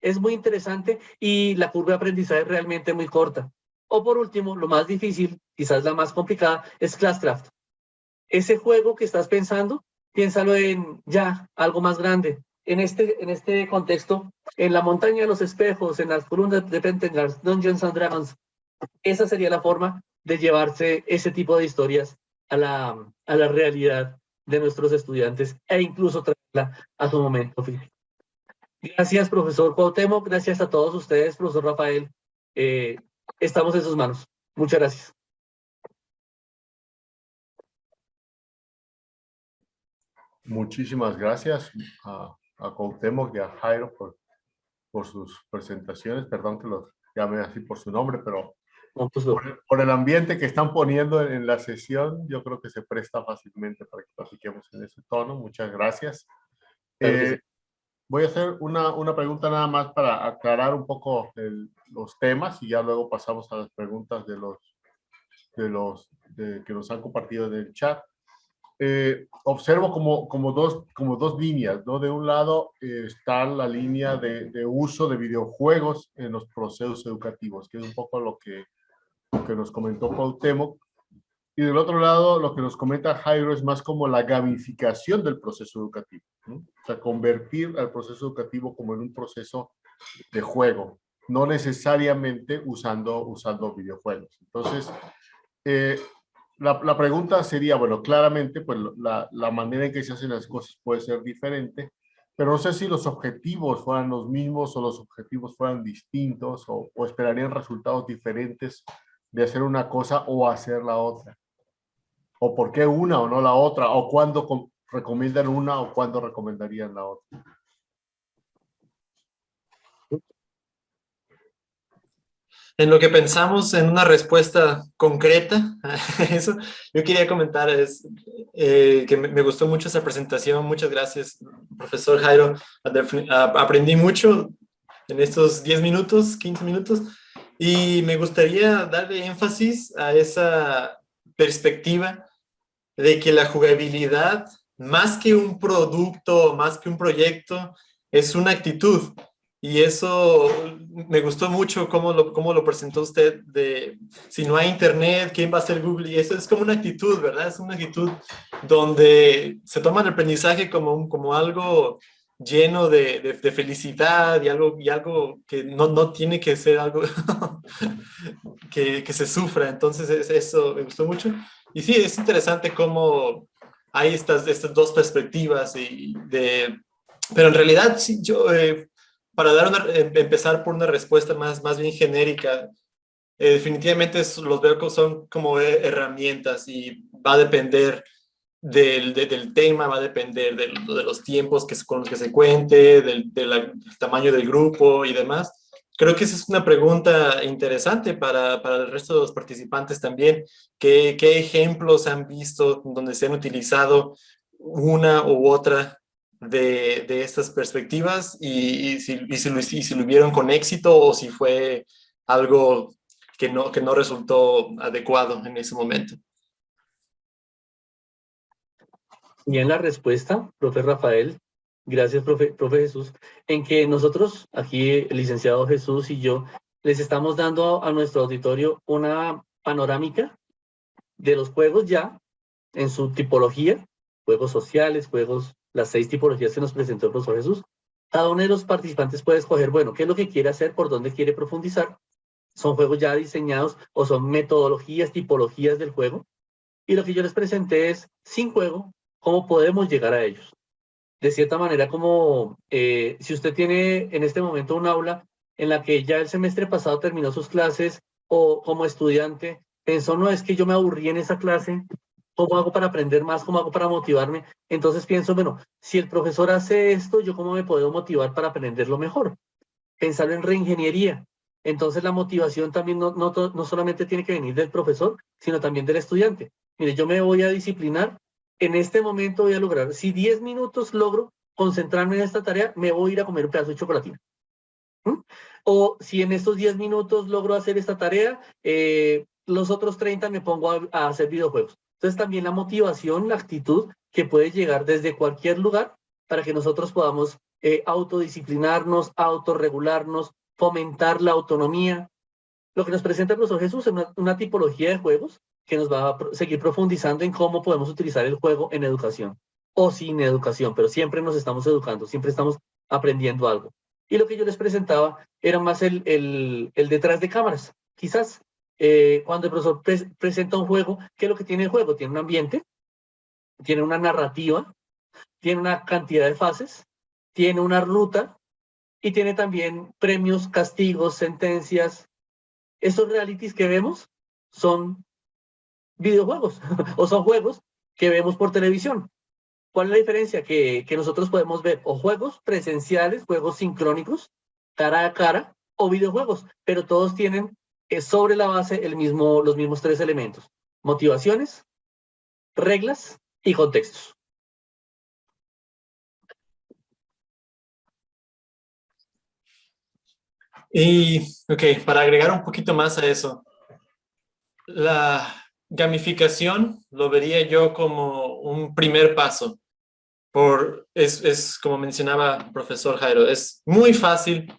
Es muy interesante y la curva de aprendizaje es realmente muy corta. O por último, lo más difícil, quizás la más complicada, es Classcraft. Ese juego que estás pensando, piénsalo en ya algo más grande. En este contexto, en la montaña de los espejos, en las columnas de Pentagars, Dungeons and Dragons, esa sería la forma de llevarse ese tipo de historias a la realidad de nuestros estudiantes e incluso traerla a su momento físico. Gracias, profesor Cuauhtémoc. Gracias a todos ustedes, profesor Rafael. Estamos en sus manos. Muchas gracias. Muchísimas gracias a Cuauhtémoc y a Jairo por sus presentaciones. Perdón que los llame así por su nombre, pero No, pues, por el ambiente que están poniendo en la sesión, yo creo que se presta fácilmente para que platiquemos en ese tono. Muchas gracias. claro que sí. Voy a hacer una pregunta nada más para aclarar un poco los temas y ya luego pasamos a las preguntas que nos han compartido en el chat. Observo como dos líneas, ¿no? De un lado está la línea de uso de videojuegos en los procesos educativos, que es un poco lo que nos comentó Cuauhtémoc. Y del otro lado, lo que nos comenta Jairo es más como la gamificación del proceso educativo, ¿no? O sea, convertir al proceso educativo como en un proceso de juego, no necesariamente usando videojuegos. Entonces, la pregunta sería, bueno, claramente, pues la manera en que se hacen las cosas puede ser diferente, pero no sé si los objetivos fueran los mismos o los objetivos fueran distintos o esperarían resultados diferentes de hacer una cosa o hacer la otra. O por qué una o no la otra, o cuándo recomiendan una o cuándo recomendarían la otra. En lo que pensamos en una respuesta concreta a eso, yo quería comentar que me gustó mucho esa presentación. Muchas gracias, profesor Jairo. Aprendí mucho en estos 10 minutos, 15 minutos, y me gustaría darle énfasis a esa perspectiva de que la jugabilidad, más que un producto, más que un proyecto, es una actitud. Y eso me gustó mucho cómo lo presentó usted, de si no hay internet, ¿quién va a ser Google? Y eso es como una actitud, ¿verdad? Es una actitud donde se toma el aprendizaje como algo lleno de felicidad y algo que no tiene que ser algo que se sufra. Entonces eso me gustó mucho. Y sí, es interesante cómo hay estas dos perspectivas pero en realidad sí, yo para empezar por una respuesta más bien genérica, definitivamente los veo que son como herramientas y va a depender del tema, va a depender de los tiempos con los que se cuente, del tamaño del grupo y demás. Creo que esa es una pregunta interesante para el resto de los participantes también. ¿Qué ejemplos han visto donde se han utilizado una u otra de estas perspectivas y si lo vieron con éxito o si fue algo que no resultó adecuado en ese momento? Y en la respuesta, profe Rafael, gracias, profe Jesús, en que nosotros, aquí el licenciado Jesús y yo, les estamos dando a nuestro auditorio una panorámica de los juegos ya en su tipología, juegos sociales, las 6 tipologías que nos presentó el profesor Jesús. Cada uno de los participantes puede escoger, bueno, qué es lo que quiere hacer, por dónde quiere profundizar. Son juegos ya diseñados o son metodologías, tipologías del juego. Y lo que yo les presenté es, sin juego, cómo podemos llegar a ellos. De cierta manera, como si usted tiene en este momento un aula en la que ya el semestre pasado terminó sus clases o como estudiante pensó, no, es que yo me aburrí en esa clase, ¿cómo hago para aprender más? ¿Cómo hago para motivarme? Entonces pienso, bueno, si el profesor hace esto, ¿yo cómo me puedo motivar para aprenderlo mejor? Pensarlo en reingeniería. Entonces la motivación también no solamente tiene que venir del profesor, sino también del estudiante. Mire, yo me voy a disciplinar, en este momento voy a lograr, si 10 minutos logro concentrarme en esta tarea, me voy a ir a comer un pedazo de chocolatina. O si en estos 10 minutos logro hacer esta tarea, los otros 30 me pongo a hacer videojuegos. Entonces también la motivación, la actitud que puede llegar desde cualquier lugar para que nosotros podamos autodisciplinarnos, autorregularnos, fomentar la autonomía. Lo que nos presenta el profesor Jesús es una tipología de juegos que nos va a seguir profundizando en cómo podemos utilizar el juego en educación o sin educación, pero siempre nos estamos educando, siempre estamos aprendiendo algo. Y lo que yo les presentaba era más el detrás de cámaras. Quizás cuando el profesor presenta un juego, ¿qué es lo que tiene el juego? Tiene un ambiente, tiene una narrativa, tiene una cantidad de fases, tiene una ruta y tiene también premios, castigos, sentencias. Estos realities que vemos son videojuegos o son juegos que vemos por televisión. ¿Cuál es la diferencia? Que nosotros podemos ver o juegos presenciales, juegos sincrónicos, cara a cara, o videojuegos, pero todos tienen sobre la base los mismos tres elementos: motivaciones, reglas y contextos. Y, ok, para agregar un poquito más a eso, la gamificación lo vería yo como un primer paso. Es como mencionaba el profesor Jairo, es muy fácil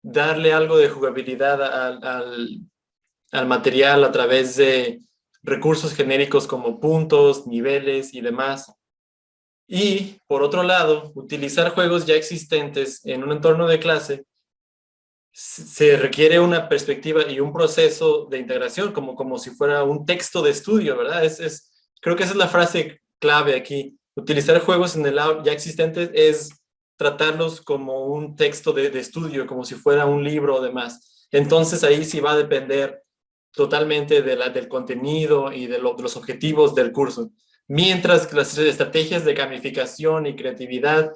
darle algo de jugabilidad al material a través de recursos genéricos como puntos, niveles y demás. Y, por otro lado, utilizar juegos ya existentes en un entorno de clase se requiere una perspectiva y un proceso de integración, como si fuera un texto de estudio, ¿verdad? Creo que esa es la frase clave aquí. Utilizar juegos en el aula ya existentes es tratarlos como un texto de estudio, como si fuera un libro o demás. Entonces ahí sí va a depender totalmente del contenido y de los objetivos del curso. Mientras que las estrategias de gamificación y creatividad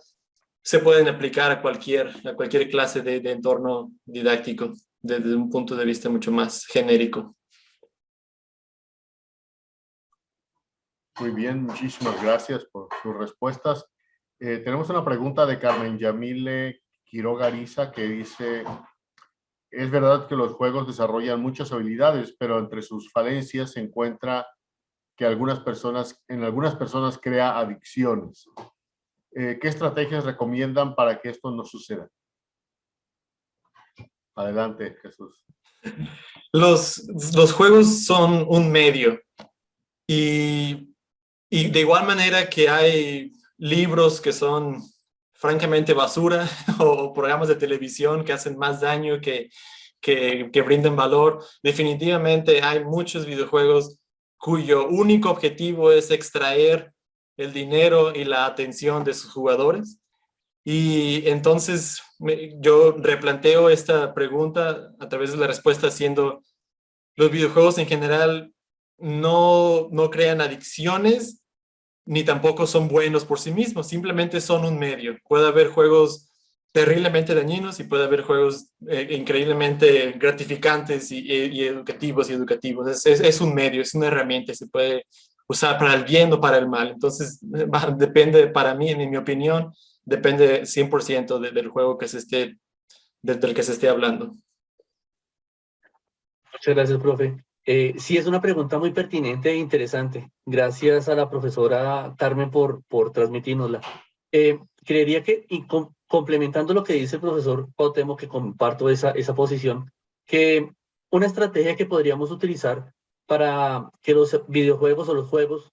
se pueden aplicar a cualquier clase de entorno didáctico desde un punto de vista mucho más genérico. Muy bien, muchísimas gracias por sus respuestas. Tenemos una pregunta de Carmen Yamile Quiroga Ariza que dice: es verdad que los juegos desarrollan muchas habilidades, pero entre sus falencias se encuentra que en algunas personas crea adicciones. ¿Qué estrategias recomiendan para que esto no suceda? Adelante, Jesús. Los juegos son un medio y de igual manera que hay libros que son francamente basura o programas de televisión que hacen más daño que brindan valor, definitivamente hay muchos videojuegos cuyo único objetivo es extraer el dinero y la atención de sus jugadores. Y entonces yo replanteo esta pregunta a través de la respuesta haciendo: los videojuegos en general no crean adicciones ni tampoco son buenos por sí mismos, simplemente son un medio. Puede haber juegos terriblemente dañinos y puede haber juegos increíblemente gratificantes y educativos. Es un medio, es una herramienta, se puede usar para el bien o para el mal. Entonces, depende, para mí, en mi opinión, depende 100% del juego del que se esté hablando. Muchas gracias, profe. Sí, es una pregunta muy pertinente e interesante. Gracias a la profesora Carmen por transmitírnosla. Creería que, complementando lo que dice el profesor Cuauhtémoc, que comparto esa posición, que una estrategia que podríamos utilizar para que los videojuegos o los juegos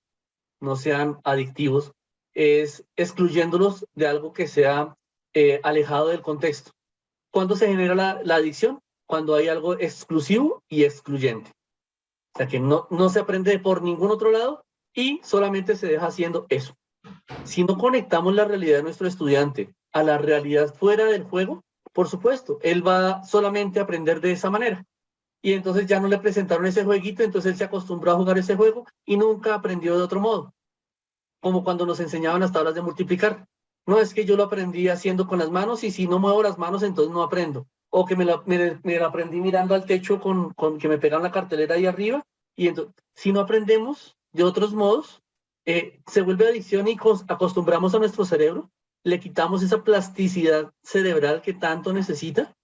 no sean adictivos es excluyéndolos de algo que sea alejado del contexto. ¿Cuándo se genera la adicción? Cuando hay algo exclusivo y excluyente. O sea, que no se aprende por ningún otro lado y solamente se deja haciendo eso. Si no conectamos la realidad de nuestro estudiante a la realidad fuera del juego, por supuesto, él va solamente a aprender de esa manera. Y entonces ya no le presentaron ese jueguito, entonces él se acostumbró a jugar ese juego y nunca aprendió de otro modo. Como cuando nos enseñaban las tablas de multiplicar. No, es que yo lo aprendí haciendo con las manos y si no muevo las manos, entonces no aprendo. O que me lo aprendí mirando al techo con que me pegan la cartelera ahí arriba. Y entonces, si no aprendemos de otros modos, se vuelve adicción y acostumbramos a nuestro cerebro, le quitamos esa plasticidad cerebral que tanto necesita.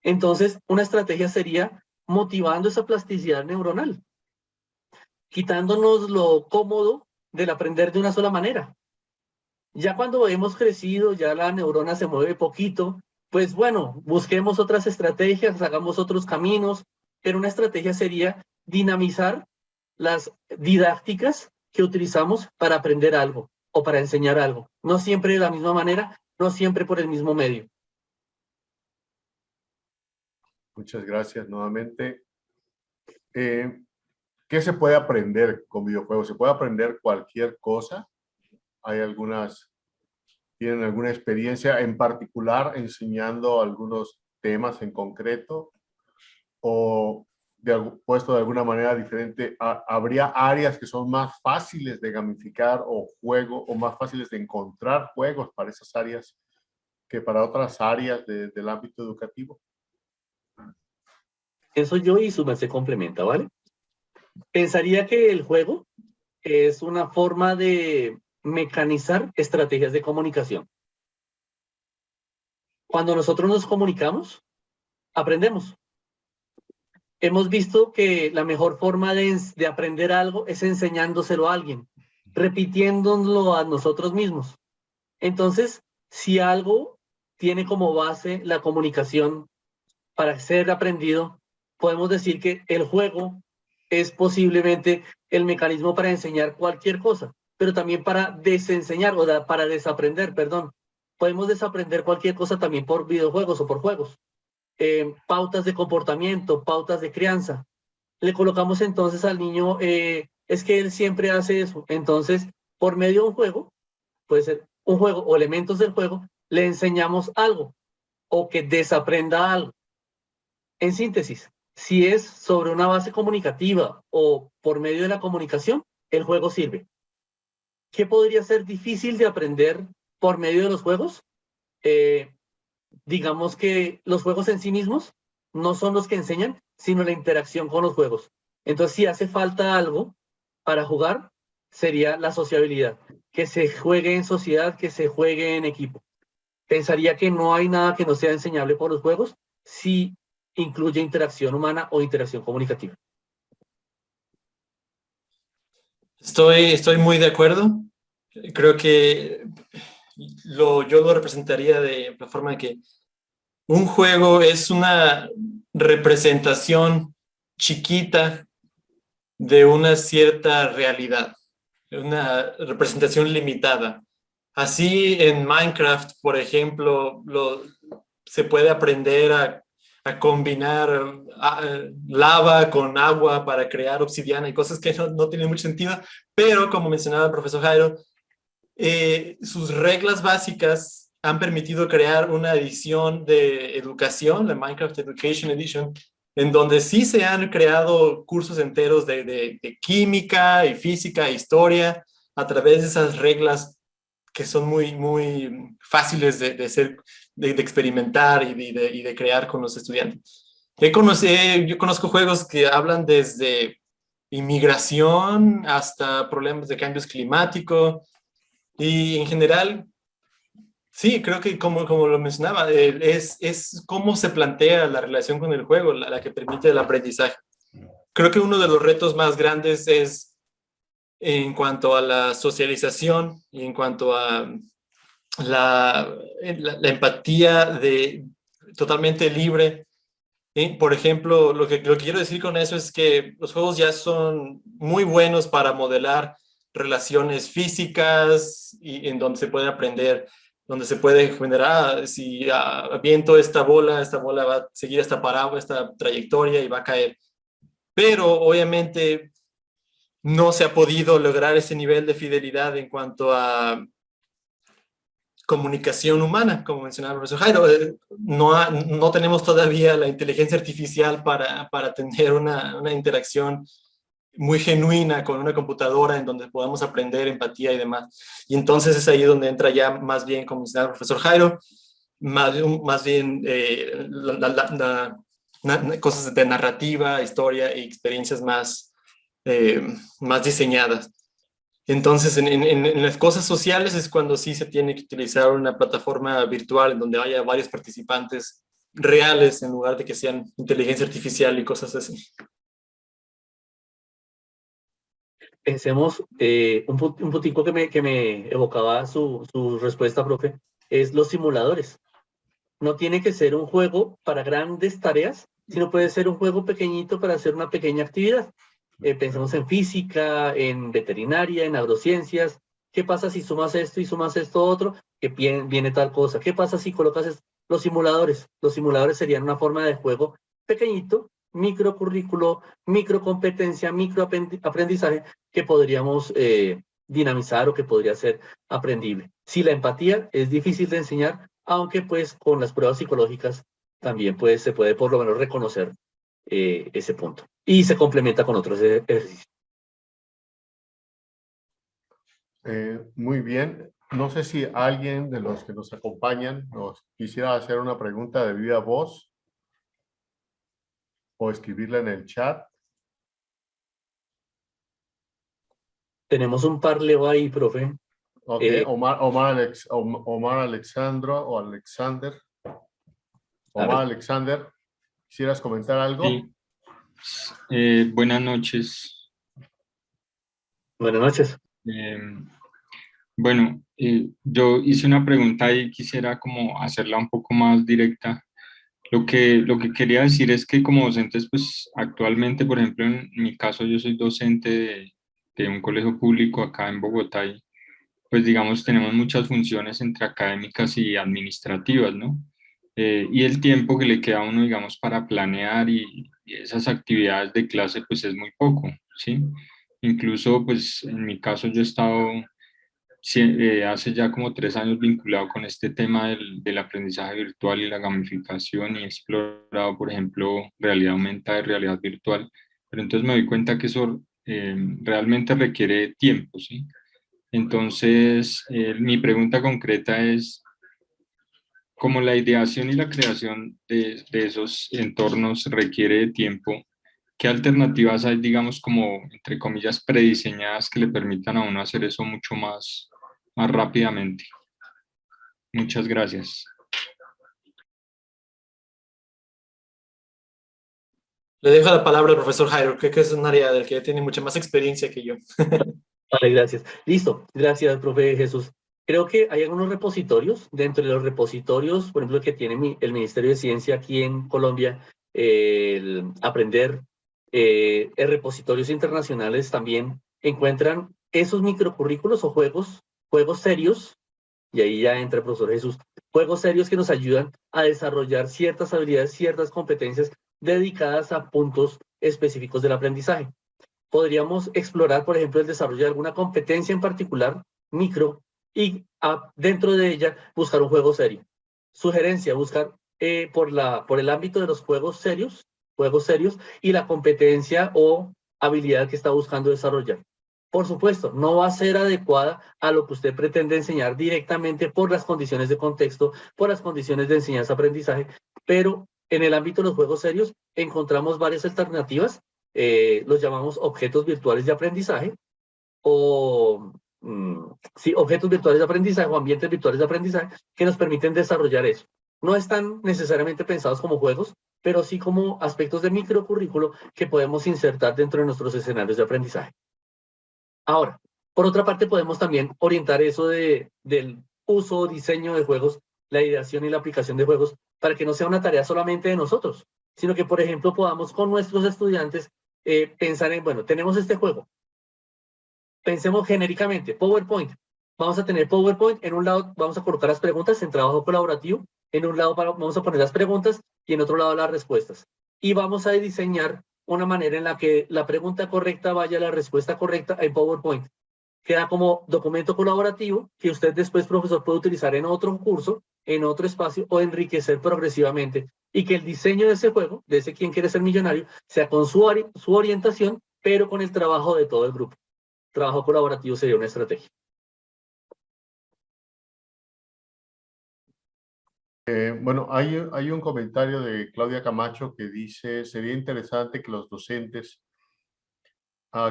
Entonces, una estrategia sería motivando esa plasticidad neuronal, quitándonos lo cómodo del aprender de una sola manera. Ya cuando hemos crecido, ya la neurona se mueve poquito, pues bueno, busquemos otras estrategias, hagamos otros caminos, pero una estrategia sería dinamizar las didácticas que utilizamos para aprender algo o para enseñar algo. No siempre de la misma manera, no siempre por el mismo medio. Muchas gracias nuevamente. ¿Qué se puede aprender con videojuegos? ¿Se puede aprender cualquier cosa? ¿Tienen alguna experiencia en particular enseñando algunos temas en concreto? ¿O puesto de alguna manera diferente, ¿habría áreas que son más fáciles de gamificar o más fáciles de encontrar juegos para esas áreas que para otras áreas del ámbito educativo? Eso yo y su merced complementa, ¿vale? Pensaría que el juego es una forma de mecanizar estrategias de comunicación. Cuando nosotros nos comunicamos, aprendemos. Hemos visto que la mejor forma de aprender algo es enseñándoselo a alguien, repitiéndolo a nosotros mismos. Entonces, si algo tiene como base la comunicación para ser aprendido, podemos decir que el juego es posiblemente el mecanismo para enseñar cualquier cosa, pero también para desenseñar o para desaprender, perdón. Podemos desaprender cualquier cosa también por videojuegos o por juegos. Pautas de comportamiento, pautas de crianza. Le colocamos entonces al niño, es que él siempre hace eso. Entonces, por medio de un juego, puede ser un juego o elementos del juego, le enseñamos algo o que desaprenda algo. En síntesis, si es sobre una base comunicativa o por medio de la comunicación, el juego sirve. ¿Qué podría ser difícil de aprender por medio de los juegos? Digamos que los juegos en sí mismos no son los que enseñan, sino la interacción con los juegos. Entonces, si hace falta algo para jugar, sería la sociabilidad, que se juegue en sociedad, que se juegue en equipo. Pensaría que no hay nada que no sea enseñable por los juegos si incluye interacción humana o interacción comunicativa. Estoy muy de acuerdo. Creo que yo lo representaría de la forma que un juego es una representación chiquita de una cierta realidad, una representación limitada. Así en Minecraft, por ejemplo, se puede aprender a combinar lava con agua para crear obsidiana y cosas que no tienen mucho sentido, pero como mencionaba el profesor Jairo, sus reglas básicas han permitido crear una edición de educación, la Minecraft Education Edition, en donde sí se han creado cursos enteros de química y física e historia a través de esas reglas que son muy fáciles de experimentar y de crear con los estudiantes. Yo conozco juegos que hablan desde inmigración hasta problemas de cambios climáticos y en general, sí, creo que como lo mencionaba, es cómo se plantea la relación con el juego la que permite el aprendizaje. Creo que uno de los retos más grandes es en cuanto a la socialización y en cuanto a la empatía totalmente libre. Por ejemplo, lo que quiero decir con eso es que los juegos ya son muy buenos para modelar relaciones físicas y en donde se puede aprender, donde se puede generar, si aviento esta bola va a seguir esta parábola, esta trayectoria y va a caer. Pero obviamente no se ha podido lograr ese nivel de fidelidad en cuanto a comunicación humana, como mencionaba el profesor Jairo. No tenemos todavía la inteligencia artificial para tener una interacción muy genuina con una computadora en donde podamos aprender empatía y demás. Y entonces es ahí donde entra ya más bien, como mencionaba el profesor Jairo, más bien cosas de narrativa, historia y experiencias más diseñadas. Entonces, en las cosas sociales es cuando sí se tiene que utilizar una plataforma virtual en donde haya varios participantes reales en lugar de que sean inteligencia artificial y cosas así. Pensemos, un puntico que me evocaba su respuesta, profe, es los simuladores. No tiene que ser un juego para grandes tareas, sino puede ser un juego pequeñito para hacer una pequeña actividad. Pensemos en física, en veterinaria, en agrociencias. ¿Qué pasa si sumas esto y sumas esto otro? Que viene tal cosa. ¿Qué pasa si colocas los simuladores? Los simuladores serían una forma de juego pequeñito, microcurrículo, microcompetencia, microaprendizaje que podríamos dinamizar o que podría ser aprendible. Si la empatía es difícil de enseñar, aunque pues con las pruebas psicológicas también pues se puede por lo menos reconocer ese punto. Y se complementa con otros ejercicios. Muy bien. No sé si alguien de los que nos acompañan nos quisiera hacer una pregunta de viva voz o escribirla en el chat. Tenemos un par, Leo, ahí, profe. Ok, Omar Alexandro o Alexander. Omar Alexander, ¿quisieras comentar algo? Sí. Buenas noches. Buenas noches. Bueno, yo hice una pregunta y quisiera como hacerla un poco más directa. Lo que quería decir es que como docentes, pues actualmente, por ejemplo, en mi caso, yo soy docente de un colegio público acá en Bogotá y pues digamos tenemos muchas funciones entre académicas y administrativas, ¿no? Y el tiempo que le queda a uno, digamos, para planear y esas actividades de clase, pues es muy poco, ¿sí? Incluso, pues en mi caso yo he estado hace ya como 3 años vinculado con este tema del aprendizaje virtual y la gamificación y he explorado, por ejemplo, realidad aumentada y realidad virtual, pero entonces me doy cuenta que eso realmente requiere tiempo, ¿sí? Entonces, mi pregunta concreta es, como la ideación y la creación de esos entornos requiere de tiempo, ¿qué alternativas hay, digamos, como, entre comillas, prediseñadas que le permitan a uno hacer eso mucho más rápidamente? Muchas gracias. Le dejo la palabra al profesor Jairo, que es un área del que tiene mucha más experiencia que yo. Vale, gracias. Listo. Gracias, profe Jesús. Creo que hay algunos repositorios. Dentro de los repositorios, por ejemplo, que tiene el Ministerio de Ciencia aquí en Colombia, el Aprender, en repositorios internacionales también encuentran esos microcurrículos o juegos serios, y ahí ya entra el profesor Jesús, juegos serios que nos ayudan a desarrollar ciertas habilidades, ciertas competencias dedicadas a puntos específicos del aprendizaje. Podríamos explorar, por ejemplo, el desarrollo de alguna competencia en particular, micro, y dentro de ella buscar un juego serio. Sugerencia, buscar por el ámbito de los juegos serios y la competencia o habilidad que está buscando desarrollar. Por supuesto, no va a ser adecuada a lo que usted pretende enseñar directamente por las condiciones de contexto, por las condiciones de enseñanza-aprendizaje, pero en el ámbito de los juegos serios encontramos varias alternativas. Los llamamos objetos virtuales de aprendizaje o sí, objetos virtuales de aprendizaje o ambientes virtuales de aprendizaje que nos permiten desarrollar eso. No están necesariamente pensados como juegos, pero sí como aspectos de microcurrículo que podemos insertar dentro de nuestros escenarios de aprendizaje. Ahora, por otra parte, podemos también orientar eso del uso o diseño de juegos, la ideación y la aplicación de juegos, para que no sea una tarea solamente de nosotros, sino que, por ejemplo, podamos con nuestros estudiantes pensar en, bueno, tenemos este juego. Pensemos genéricamente, PowerPoint. Vamos a tener PowerPoint, en un lado vamos a colocar las preguntas en trabajo colaborativo, en un lado vamos a poner las preguntas y en otro lado las respuestas. Y vamos a diseñar una manera en la que la pregunta correcta vaya a la respuesta correcta en PowerPoint. Queda como documento colaborativo que usted después, profesor, puede utilizar en otro curso, en otro espacio o enriquecer progresivamente. Y que el diseño de ese juego, de ese quien quiere ser millonario, sea con su orientación, pero con el trabajo de todo el grupo. Trabajo colaborativo sería una estrategia. Bueno, hay un comentario de Claudia Camacho que dice, sería interesante que los docentes,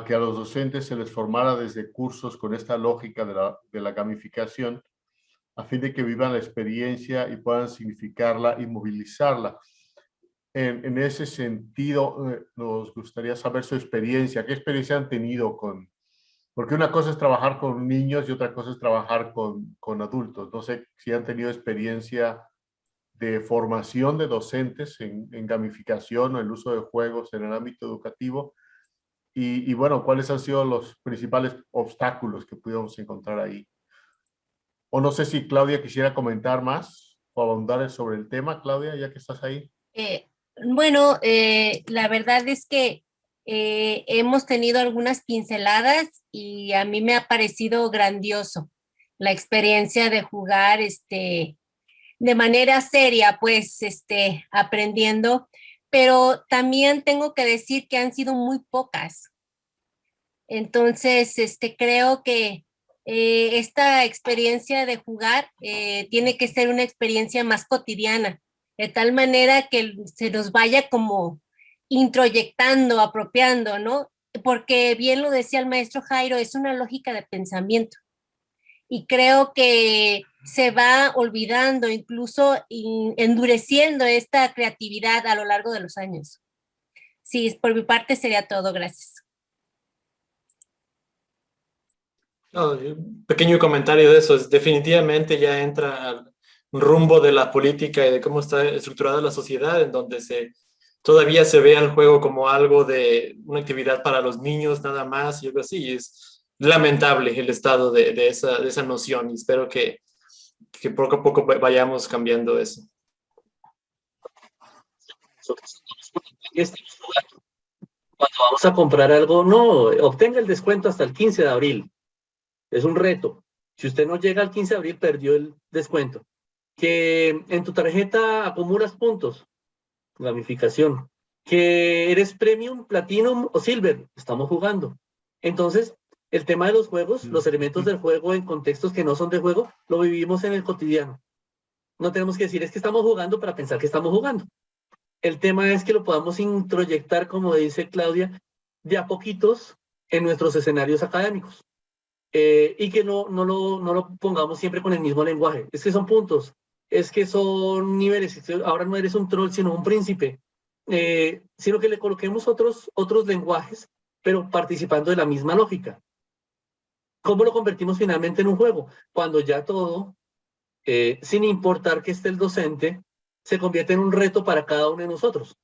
que a los docentes se les formara desde cursos con esta lógica de la gamificación, a fin de que vivan la experiencia y puedan significarla y movilizarla. En ese sentido, nos gustaría saber su experiencia. ¿Qué experiencia han tenido con...? Porque una cosa es trabajar con niños y otra cosa es trabajar con adultos. No sé si han tenido experiencia de formación de docentes en gamificación o el uso de juegos en el ámbito educativo. Y bueno, ¿cuáles han sido los principales obstáculos que pudimos encontrar ahí? O no sé si Claudia quisiera comentar más o abundar sobre el tema. Claudia, ya que estás ahí. Bueno, la verdad es que hemos tenido algunas pinceladas y a mí me ha parecido grandioso la experiencia de jugar de manera seria, pues, aprendiendo, pero también tengo que decir que han sido muy pocas. Entonces, creo que esta experiencia de jugar tiene que ser una experiencia más cotidiana, de tal manera que se nos vaya como introyectando, apropiando, ¿no? Porque bien lo decía el maestro Jairo, es una lógica de pensamiento. Y creo que se va olvidando, incluso endureciendo esta creatividad a lo largo de los años. Sí, por mi parte sería todo, gracias. No, un pequeño comentario de eso, es definitivamente ya entra al rumbo de la política y de cómo está estructurada la sociedad, en donde todavía se ve al juego como algo de una actividad para los niños nada más y algo así. Y es lamentable el estado de esa noción, y espero que poco a poco vayamos cambiando eso. Cuando vamos a comprar algo, no, obtenga el descuento hasta el 15 de abril. Es un reto. Si usted no llega al 15 de abril, perdió el descuento. Que en tu tarjeta acumulas puntos, gamificación. Que eres premium, platinum o silver, estamos jugando. Entonces, el tema de los juegos, los elementos del juego en contextos que no son de juego, lo vivimos en el cotidiano. No tenemos que decir, es que estamos jugando para pensar que estamos jugando. El tema es que lo podamos introyectar, como dice Claudia, de a poquitos en nuestros escenarios académicos. Y que no lo pongamos siempre con el mismo lenguaje. Es que son puntos, es que son niveles. Ahora no eres un troll, sino un príncipe. Sino que le coloquemos otros lenguajes, pero participando de la misma lógica. ¿Cómo lo convertimos finalmente en un juego? Cuando ya todo, sin importar que esté el docente, se convierte en un reto para cada uno de nosotros.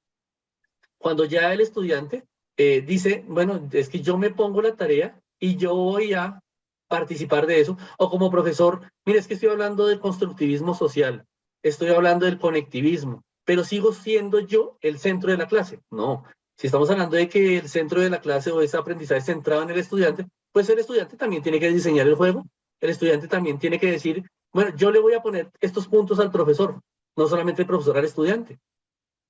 Cuando ya el estudiante dice, bueno, es que yo me pongo la tarea y yo voy a participar de eso, o como profesor, mire, es que estoy hablando del constructivismo social, estoy hablando del conectivismo, pero sigo siendo yo el centro de la clase. No, si estamos hablando de que el centro de la clase o ese aprendizaje centrado en el estudiante, pues el estudiante también tiene que diseñar el juego, el estudiante también tiene que decir, bueno, yo le voy a poner estos puntos al profesor, no solamente el profesor al estudiante,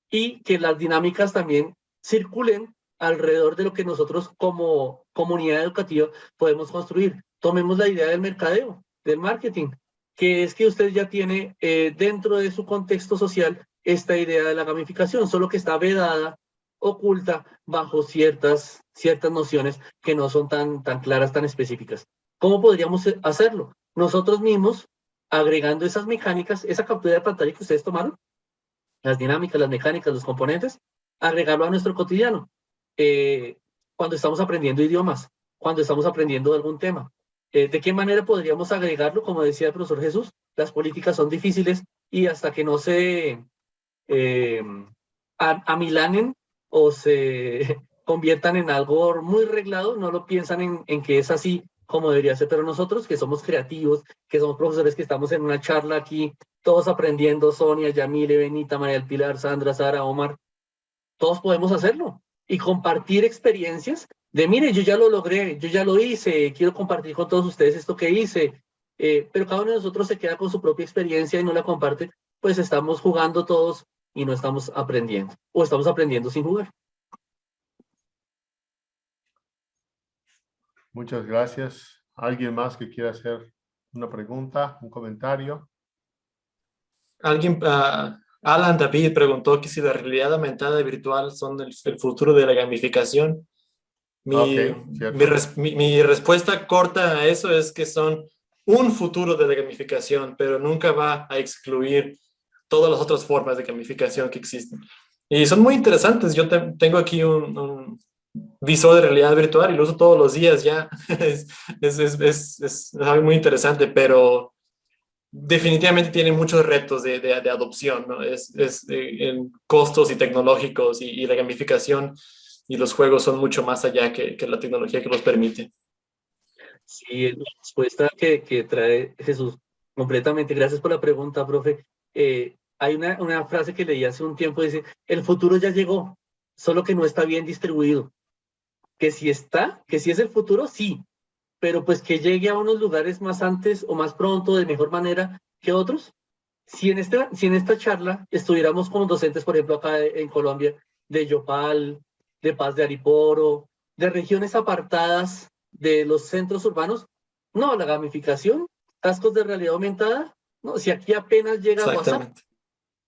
y que las dinámicas también circulen alrededor de lo que nosotros como comunidad educativa podemos construir. Tomemos la idea del mercadeo, del marketing, que es que usted ya tiene dentro de su contexto social esta idea de la gamificación, solo que está vedada, oculta, bajo ciertas nociones que no son tan claras, tan específicas. ¿Cómo podríamos hacerlo? Nosotros mismos, agregando esas mecánicas, esa captura de pantalla que ustedes tomaron, las dinámicas, las mecánicas, los componentes, agregarlo a nuestro cotidiano. Cuando estamos aprendiendo idiomas, cuando estamos aprendiendo algún tema. ¿De qué manera podríamos agregarlo? Como decía el profesor Jesús, las políticas son difíciles y hasta que no se amilanen o se conviertan en algo muy reglado, no lo piensan en que es así como debería ser. Pero nosotros que somos creativos, que somos profesores, que estamos en una charla aquí, todos aprendiendo, Sonia, Yamile, Benita, María del Pilar, Sandra, Sara, Omar, todos podemos hacerlo y compartir experiencias de, mire, yo ya lo logré, yo ya lo hice, quiero compartir con todos ustedes esto que hice, pero cada uno de nosotros se queda con su propia experiencia y no la comparte, pues estamos jugando todos y no estamos aprendiendo, o estamos aprendiendo sin jugar. Muchas gracias. ¿Alguien más que quiera hacer una pregunta, un comentario? Alguien, Alan David preguntó que si la realidad aumentada y virtual son el futuro de la gamificación. Mi respuesta corta a eso es que son un futuro de la gamificación, pero nunca va a excluir todas las otras formas de gamificación que existen. Y son muy interesantes. Yo tengo aquí un visor de realidad virtual y lo uso todos los días ya. Es algo muy interesante, pero definitivamente tiene muchos retos de adopción, ¿no? En costos y tecnológicos y la gamificación y los juegos son mucho más allá que la tecnología que los permite. Sí, la respuesta que trae Jesús, completamente. Gracias por la pregunta, profe. Hay una frase que leí hace un tiempo, dice, el futuro ya llegó, solo que no está bien distribuido. Que si es el futuro, sí, pero pues que llegue a unos lugares más antes o más pronto, de mejor manera que otros. Si en esta charla estuviéramos como docentes, por ejemplo, acá en Colombia, de Yopal, de Paz de Ariporo, de regiones apartadas de los centros urbanos. No, la gamificación, cascos de realidad aumentada, no, si aquí apenas llega WhatsApp. Exactamente.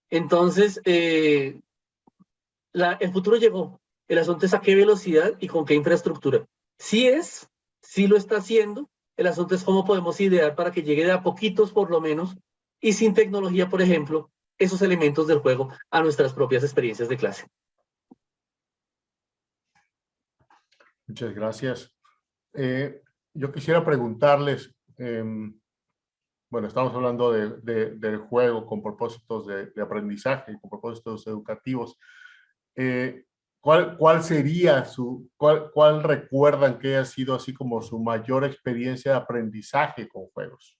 Entonces, el futuro llegó. El asunto es a qué velocidad y con qué infraestructura. Sí lo está haciendo. El asunto es cómo podemos idear para que llegue de a poquitos por lo menos y sin tecnología, por ejemplo, esos elementos del juego a nuestras propias experiencias de clase. Muchas gracias. Yo quisiera preguntarles, bueno, estamos hablando del juego con propósitos de aprendizaje, con propósitos educativos. ¿Cuál sería cuál recuerdan que haya sido así como su mayor experiencia de aprendizaje con juegos?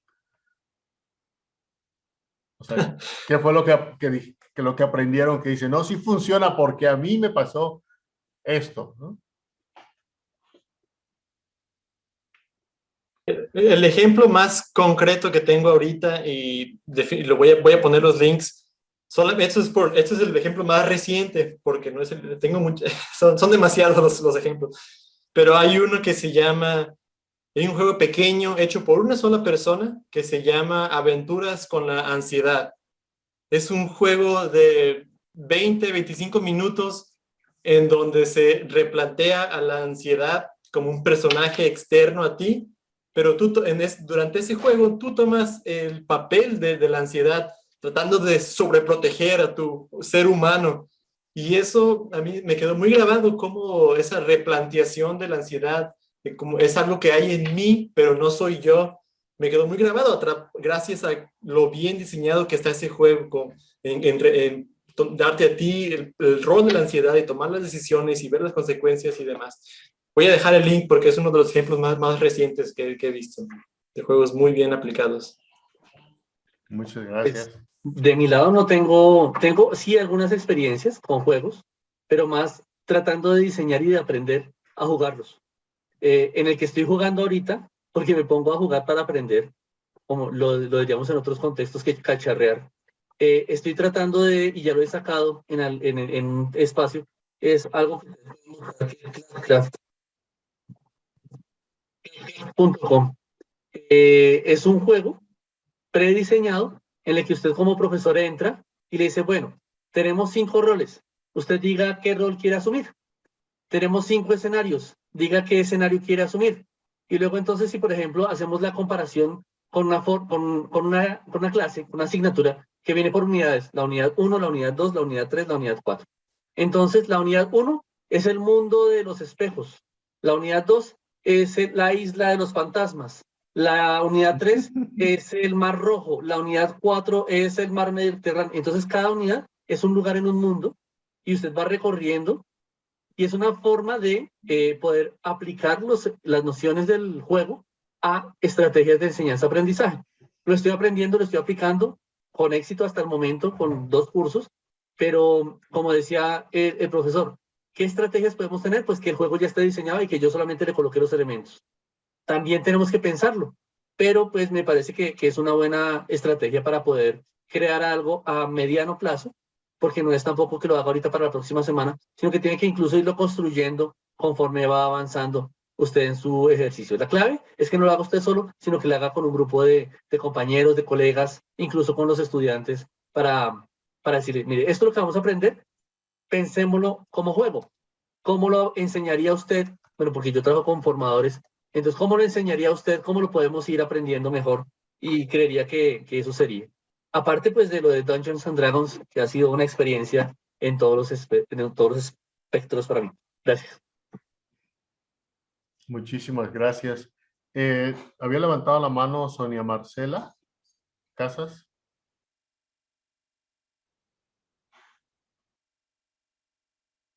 O sea, ¿qué fue lo que aprendieron que dicen, no, sí funciona porque a mí me pasó esto, ¿no? El ejemplo más concreto que tengo ahorita, y voy a poner los links, este es el ejemplo más reciente, porque no es son demasiados los ejemplos, pero hay uno que se llama, hay un juego pequeño hecho por una sola persona que se llama Aventuras con la Ansiedad. Es un juego de 20-25 minutos en donde se replantea a la ansiedad como un personaje externo a ti, pero durante ese juego tú tomas el papel de la ansiedad, tratando de sobreproteger a tu ser humano. Y eso a mí me quedó muy grabado, como esa replanteación de la ansiedad, como es algo que hay en mí, pero no soy yo. Me quedó muy grabado gracias a lo bien diseñado que está ese juego, en darte a ti el rol de la ansiedad y tomar las decisiones y ver las consecuencias y demás. Voy a dejar el link porque es uno de los ejemplos más recientes que he visto, de juegos muy bien aplicados. Muchas gracias. De mi lado no tengo sí algunas experiencias con juegos, pero más tratando de diseñar y de aprender a jugarlos. En el que estoy jugando ahorita, porque me pongo a jugar para aprender, como lo diríamos en otros contextos, que cacharrear. Estoy tratando y ya lo he sacado en un espacio, es algo que .com. Es un juego prediseñado en el que usted como profesor entra y le dice, bueno, tenemos 5 roles, usted diga qué rol quiere asumir. Tenemos 5 escenarios, diga qué escenario quiere asumir. Y luego entonces, si por ejemplo hacemos la comparación con una clase, una asignatura que viene por unidades, la unidad 1, la unidad 2, la unidad 3, la unidad 4. Entonces, la unidad 1 es el mundo de los espejos. La unidad 2 es la isla de los fantasmas. La unidad 3 es el mar rojo. La unidad 4 es el mar Mediterráneo. Entonces, cada unidad es un lugar en un mundo y usted va recorriendo. Y es una forma de poder aplicar las nociones del juego a estrategias de enseñanza-aprendizaje. Lo estoy aprendiendo, lo estoy aplicando con éxito hasta el momento, con 2 cursos, pero como decía el profesor, ¿qué estrategias podemos tener? Pues que el juego ya esté diseñado y que yo solamente le coloque los elementos. También tenemos que pensarlo, pero pues me parece que es una buena estrategia para poder crear algo a mediano plazo, porque no es tampoco que lo haga ahorita para la próxima semana, sino que tiene que incluso irlo construyendo conforme va avanzando usted en su ejercicio. La clave es que no lo haga usted solo, sino que lo haga con un grupo de compañeros, de colegas, incluso con los estudiantes, para decirle, mire, esto es lo que vamos a aprender, pensémoslo como juego. ¿Cómo lo enseñaría usted? Bueno, porque yo trabajo con formadores, entonces, ¿cómo lo enseñaría usted? ¿Cómo lo podemos ir aprendiendo mejor? Y creería que eso sería. Aparte, pues, de lo de Dungeons and Dragons, que ha sido una experiencia en todos los espectros para mí. Gracias. Muchísimas gracias. Había levantado la mano Sonia Marcela Casas.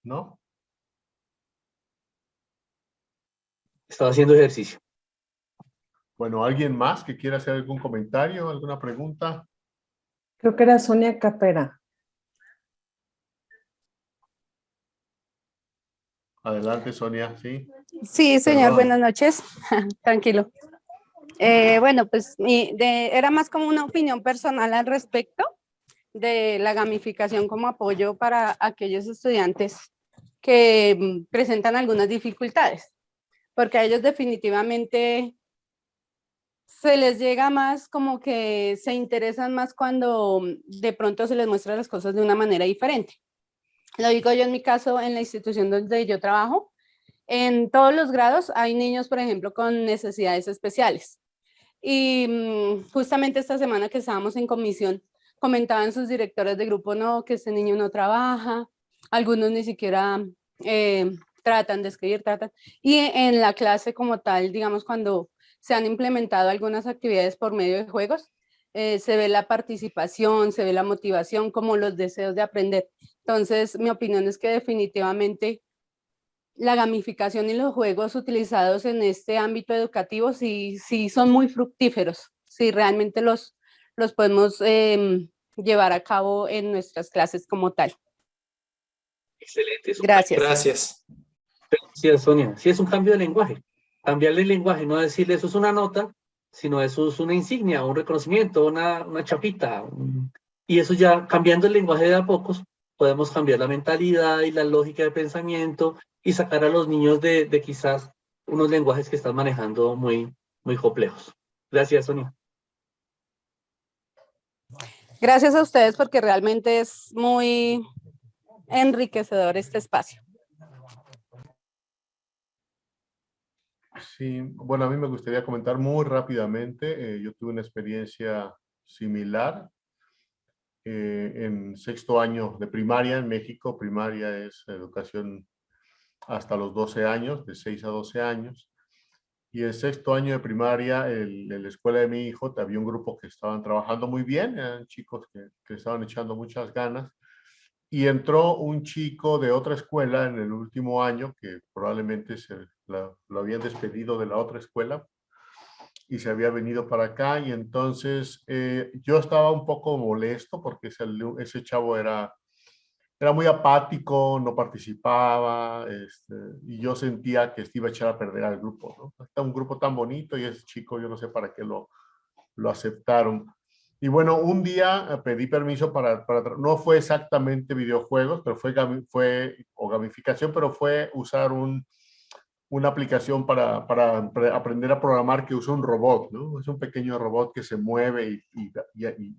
¿No? Estaba haciendo ejercicio. Bueno, ¿alguien más que quiera hacer algún comentario, alguna pregunta? Creo que era Sonia Capera. Adelante, Sonia, ¿sí? Sí, señor, Perdón. buenas noches. Tranquilo. Bueno, pues era más como una opinión personal al respecto de la gamificación como apoyo para aquellos estudiantes que presentan algunas dificultades, porque a ellos definitivamente se les llega más, como que se interesan más cuando de pronto se les muestra las cosas de una manera diferente. Lo digo yo en mi caso, en la institución donde yo trabajo, en todos los grados hay niños, por ejemplo, con necesidades especiales. Y justamente esta semana que estábamos en comisión, comentaban sus directores de grupo, no, que este niño no trabaja, algunos ni siquiera tratan de escribir, tratan. Y en la clase como tal, digamos, cuando se han implementado algunas actividades por medio de juegos, se ve la participación, se ve la motivación, como los deseos de aprender. Entonces, mi opinión es que definitivamente la gamificación y los juegos utilizados en este ámbito educativo sí son muy fructíferos, sí realmente los podemos llevar a cabo en nuestras clases como tal. Excelente. Gracias. Gracias. Gracias, Sonia. Sí, es un cambio de lenguaje. Cambiarle el lenguaje, no decirle eso es una nota, sino eso es una insignia, un reconocimiento, una chapita. Y eso ya, cambiando el lenguaje de a pocos, podemos cambiar la mentalidad y la lógica de pensamiento y sacar a los niños de quizás unos lenguajes que están manejando muy, muy complejos. Gracias, Sonia. Gracias a ustedes porque realmente es muy enriquecedor este espacio. Sí, bueno, a mí me gustaría comentar muy rápidamente. Yo tuve una experiencia similar en sexto año de primaria en México. Primaria es educación hasta los 12 años, de 6 a 12 años. Y en sexto año de primaria, en la escuela de mi hijo, había un grupo que estaban trabajando muy bien, eran chicos que estaban echando muchas ganas. Y entró un chico de otra escuela en el último año, que probablemente lo habían despedido de la otra escuela y se había venido para acá. Y entonces yo estaba un poco molesto porque ese chavo era muy apático, no participaba, y yo sentía que iba a echar a perder al grupo, ¿no? Está un grupo tan bonito y ese chico, yo no sé para qué lo aceptaron. Y bueno, un día pedí permiso no fue exactamente videojuegos, pero fue o gamificación, pero fue usar una aplicación para aprender a programar que usa un robot, ¿no? Es un pequeño robot que se mueve y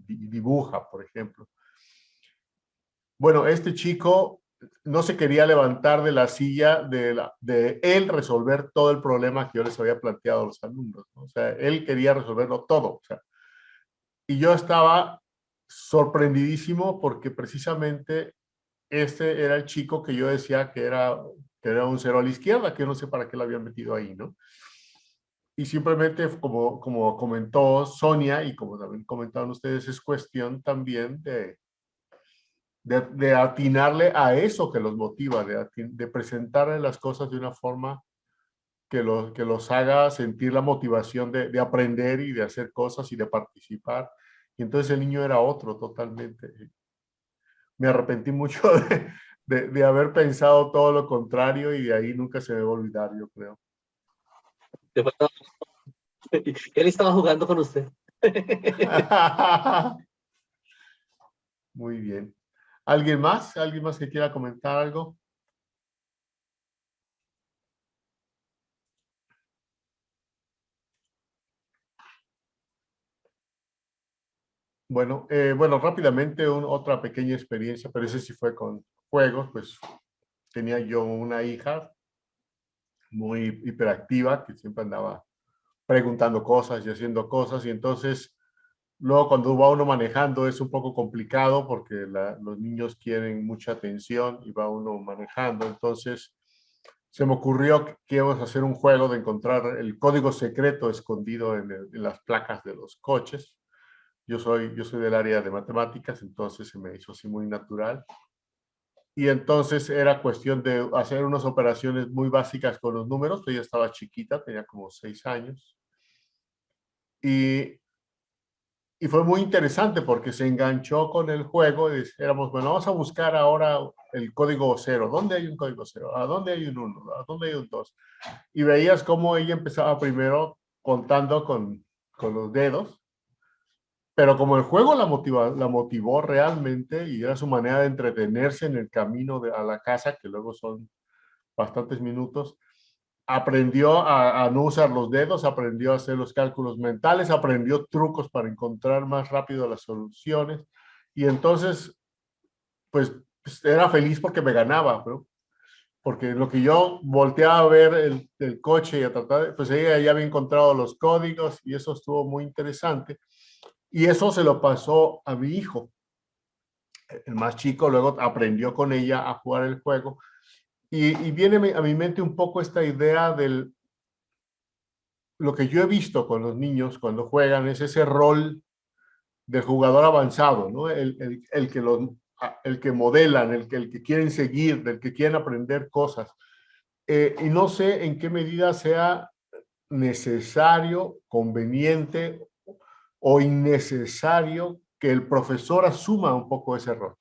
dibuja, por ejemplo. Bueno, este chico no se quería levantar de la silla de él resolver todo el problema que yo les había planteado a los alumnos, ¿no? O sea, él quería resolverlo todo. O sea, y yo estaba sorprendidísimo porque precisamente este era el chico que yo decía que era un cero a la izquierda, que yo no sé para qué lo habían metido ahí, ¿no? Y simplemente, como comentó Sonia y como también comentaron ustedes, es cuestión también de atinarle a eso que los motiva, de presentarle las cosas de una forma que los haga sentir la motivación de aprender y de hacer cosas y de participar. Y entonces el niño era otro totalmente. Me arrepentí mucho de haber pensado todo lo contrario y de ahí nunca se me va a olvidar, yo creo. Él estaba jugando con usted. Muy bien. ¿Alguien más? ¿Alguien más que quiera comentar algo? Bueno, rápidamente otra pequeña experiencia, pero ese sí fue con juegos. Pues tenía yo una hija muy hiperactiva que siempre andaba preguntando cosas y haciendo cosas, y entonces luego cuando va uno manejando es un poco complicado porque los niños quieren mucha atención y va uno manejando. Entonces se me ocurrió que íbamos a hacer un juego de encontrar el código secreto escondido en las placas de los coches. Yo soy del área de matemáticas, entonces se me hizo así muy natural. Y entonces era cuestión de hacer unas operaciones muy básicas con los números. Ella estaba chiquita, tenía como 6 años. Y fue muy interesante porque se enganchó con el juego y éramos, bueno, vamos a buscar ahora el código 0. ¿Dónde hay un código 0? ¿A dónde hay un 1? ¿A dónde hay un 2? Y veías cómo ella empezaba primero contando con los dedos, pero como el juego la motivó realmente y era su manera de entretenerse en el camino a la casa, que luego son bastantes minutos. Aprendió a no usar los dedos, aprendió a hacer los cálculos mentales, aprendió trucos para encontrar más rápido las soluciones. Y entonces, pues era feliz porque me ganaba, ¿no? Porque lo que yo volteaba a ver el coche y a tratar, pues ella ya había encontrado los códigos y eso estuvo muy interesante. Y eso se lo pasó a mi hijo. El más chico luego aprendió con ella a jugar el juego. Y viene a mi mente un poco esta idea de lo que yo he visto con los niños cuando juegan, es ese rol del jugador avanzado, ¿no? El que modelan, el que quieren seguir, del que quieren aprender cosas. Y no sé en qué medida sea necesario, conveniente o innecesario que el profesor asuma un poco ese rol.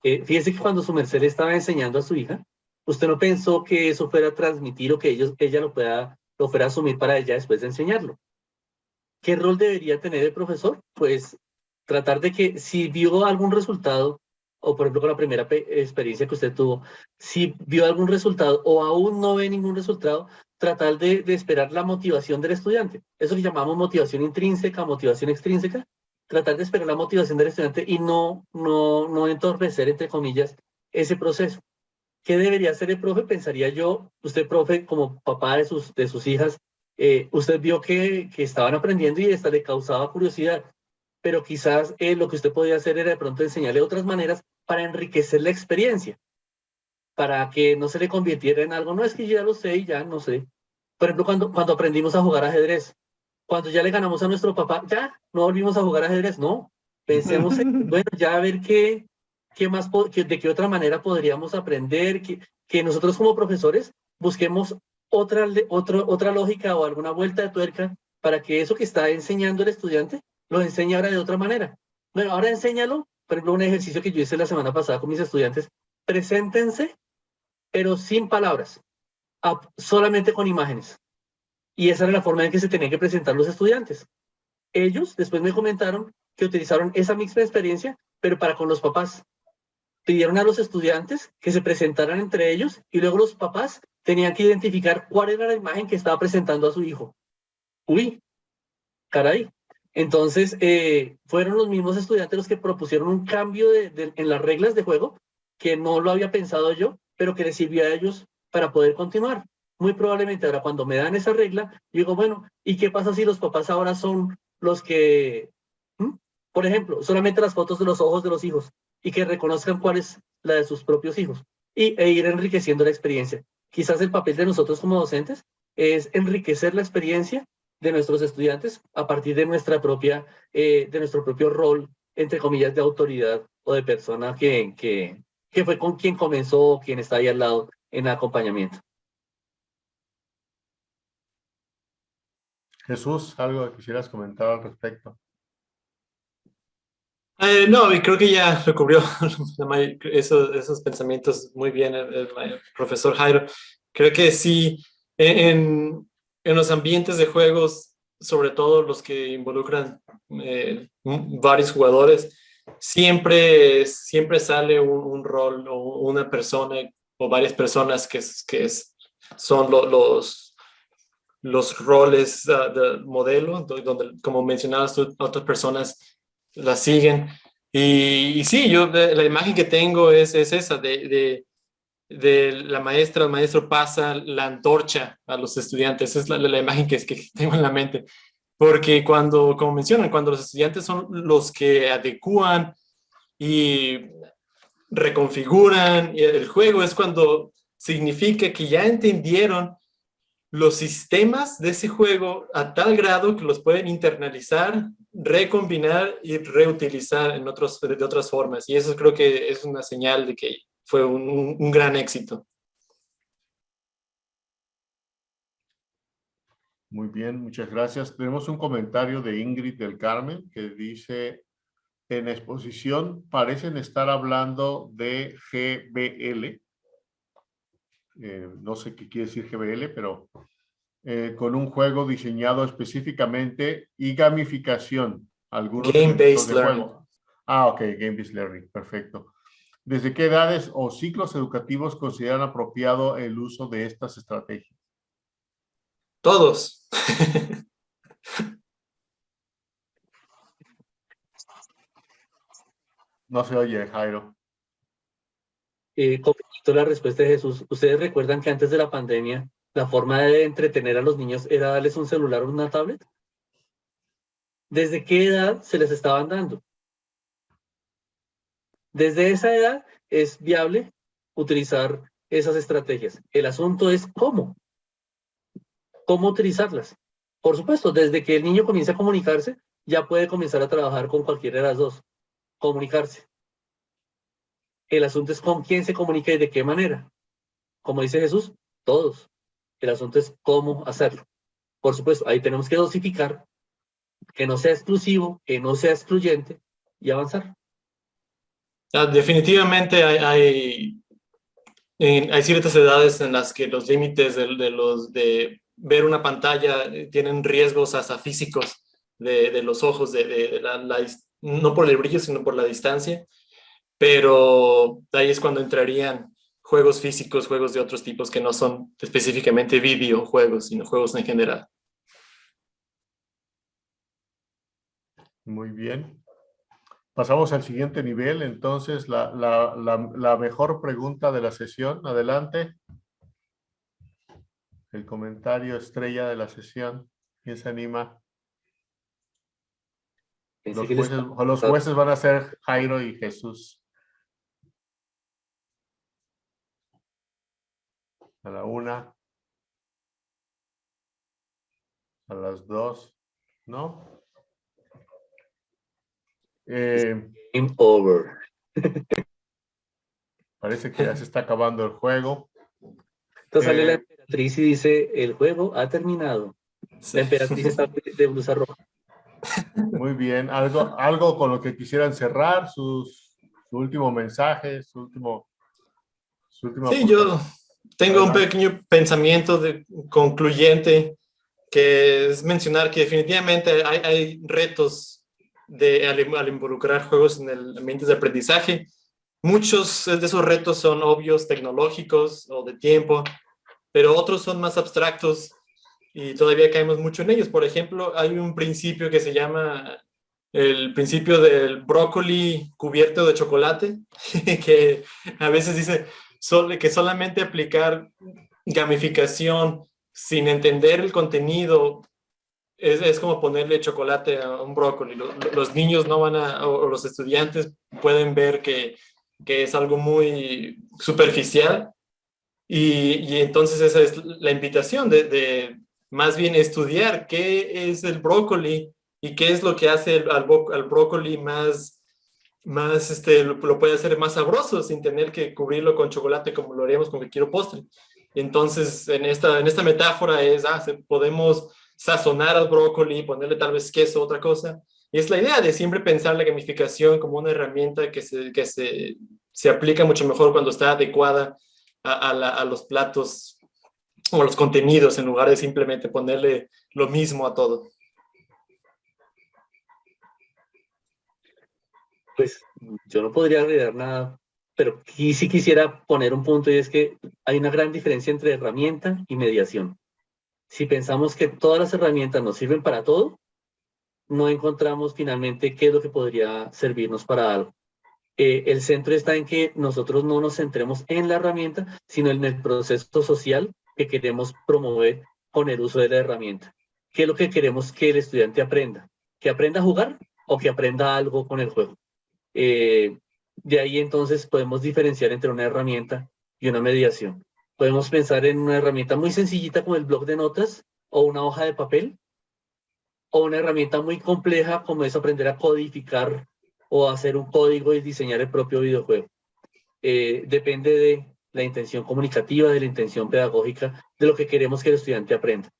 Fíjese que cuando su merced le estaba enseñando a su hija, usted no pensó que eso fuera a transmitir o que ella lo fuera a asumir para ella después de enseñarlo. ¿Qué rol debería tener el profesor? Pues tratar de que si vio algún resultado, o por ejemplo con la primera experiencia que usted tuvo, si vio algún resultado o aún no ve ningún resultado, tratar de esperar la motivación del estudiante. Eso que llamamos motivación intrínseca, motivación extrínseca. Tratar de esperar la motivación del estudiante y no entorpecer, entre comillas, ese proceso. ¿Qué debería hacer el profe? Pensaría yo, usted profe, como papá de sus hijas, usted vio que estaban aprendiendo y esta le causaba curiosidad, pero quizás lo que usted podía hacer era de pronto enseñarle otras maneras para enriquecer la experiencia, para que no se le convirtiera en algo, no es que ya lo sé y ya no sé. Por ejemplo, cuando aprendimos a jugar ajedrez, cuando ya le ganamos a nuestro papá, ya no volvimos a jugar ajedrez, no. Pensemos en, bueno, ya a ver qué más, de qué otra manera podríamos aprender, que nosotros como profesores busquemos otra lógica o alguna vuelta de tuerca para que eso que está enseñando el estudiante lo enseñe ahora de otra manera. Bueno, ahora enséñalo, por ejemplo, un ejercicio que yo hice la semana pasada con mis estudiantes, preséntense, pero sin palabras, solamente con imágenes. Y esa era la forma en que se tenían que presentar los estudiantes. Ellos después me comentaron que utilizaron esa misma experiencia, pero para con los papás. Pidieron a los estudiantes que se presentaran entre ellos y luego los papás tenían que identificar cuál era la imagen que estaba presentando a su hijo. Uy, caray. Entonces, fueron los mismos estudiantes los que propusieron un cambio en las reglas de juego, que no lo había pensado yo, pero que les sirvió a ellos para poder continuar. Muy probablemente ahora cuando me dan esa regla, yo digo, bueno, ¿y qué pasa si los papás ahora son los que, por ejemplo, solamente las fotos de los ojos de los hijos y que reconozcan cuál es la de sus propios hijos e ir enriqueciendo la experiencia? Quizás el papel de nosotros como docentes es enriquecer la experiencia de nuestros estudiantes a partir de nuestro propio rol, entre comillas, de autoridad o de persona que fue con quien comenzó, quien está ahí al lado en acompañamiento. Jesús, ¿algo que quisieras comentar al respecto? No, y creo que ya recubrió esos pensamientos muy bien el profesor Jairo. Creo que sí, en los ambientes de juegos, sobre todo los que involucran varios jugadores, siempre sale un rol o una persona o varias personas que son los roles del modelo, donde, como mencionabas tú, otras personas la siguen. Y sí, yo la imagen que tengo es esa de la maestra, el maestro pasa la antorcha a los estudiantes. Es la imagen que tengo en la mente. Porque como mencionan, cuando los estudiantes son los que adecúan y reconfiguran el juego, es cuando significa que ya entendieron los sistemas de ese juego a tal grado que los pueden internalizar, recombinar y reutilizar de otras formas. Y eso creo que es una señal de que fue un gran éxito. Muy bien, muchas gracias. Tenemos un comentario de Ingrid del Carmen que dice, en exposición parecen estar hablando de GBL. No sé qué quiere decir GBL, pero con un juego diseñado específicamente y gamificación. Algunos Game-based de learning. juego. Ah, ok, Game-Based Learning, perfecto. ¿Desde qué edades o ciclos educativos consideran apropiado el uso de estas estrategias? Todos. No se oye, Jairo. Complemento la respuesta de Jesús. ¿Ustedes recuerdan que antes de la pandemia la forma de entretener a los niños era darles un celular o una tablet? ¿Desde qué edad se les estaban dando? Desde esa edad es viable utilizar esas estrategias. El asunto es cómo utilizarlas. Por supuesto, desde que el niño comienza a comunicarse, ya puede comenzar a trabajar con cualquiera de las dos. Comunicarse. El asunto es con quién se comunica y de qué manera. Como dice Jesús, todos. El asunto es cómo hacerlo. Por supuesto, ahí tenemos que dosificar, que no sea exclusivo, que no sea excluyente y avanzar. Definitivamente hay ciertas edades en las que los límites de ver una pantalla tienen riesgos hasta físicos de los ojos, no por el brillo, sino por la distancia. Pero ahí es cuando entrarían juegos físicos, juegos de otros tipos que no son específicamente videojuegos, sino juegos en general. Muy bien. Pasamos al siguiente nivel. Entonces, la mejor pregunta de la sesión. Adelante. El comentario estrella de la sesión. ¿Quién se anima? Los jueces van a ser Jairo y Jesús. A la 1. A las 2. ¿No? Game over. Parece que ya se está acabando el juego. Entonces sale la emperatriz y dice, el juego ha terminado. Sí. La emperatriz está de blusa roja. Muy bien. ¿Algo con lo que quisieran cerrar? Su último mensaje, su última Sí, yo tengo un pequeño pensamiento concluyente, que es mencionar que definitivamente hay retos al involucrar juegos en el ambiente de aprendizaje. Muchos de esos retos son obvios, tecnológicos o de tiempo, pero otros son más abstractos y todavía caemos mucho en ellos. Por ejemplo, hay un principio que se llama el principio del brócoli cubierto de chocolate, que a veces dice que solamente aplicar gamificación sin entender el contenido es como ponerle chocolate a un brócoli. Los niños no van o los estudiantes pueden ver que es algo muy superficial y entonces esa es la invitación de más bien estudiar qué es el brócoli y qué es lo que hace al brócoli más lo puede hacer más sabroso sin tener que cubrirlo con chocolate como lo haríamos con cualquier postre. Entonces, en esta metáfora podemos sazonar al brócoli, ponerle tal vez queso o otra cosa. Y es la idea de siempre pensar la gamificación como una herramienta que se aplica mucho mejor cuando está adecuada a los platos o a los contenidos en lugar de simplemente ponerle lo mismo a todo. Pues yo no podría agregar nada, pero sí quisiera poner un punto y es que hay una gran diferencia entre herramienta y mediación. Si pensamos que todas las herramientas nos sirven para todo, no encontramos finalmente qué es lo que podría servirnos para algo. El centro está en que nosotros no nos centremos en la herramienta, sino en el proceso social que queremos promover con el uso de la herramienta. ¿Qué es lo que queremos que el estudiante aprenda? ¿Que aprenda a jugar o que aprenda algo con el juego? De ahí entonces podemos diferenciar entre una herramienta y una mediación. Podemos pensar en una herramienta muy sencillita como el bloc de notas o una hoja de papel, o una herramienta muy compleja como es aprender a codificar o hacer un código y diseñar el propio videojuego. Depende de la intención comunicativa, de la intención pedagógica, de lo que queremos que el estudiante aprenda.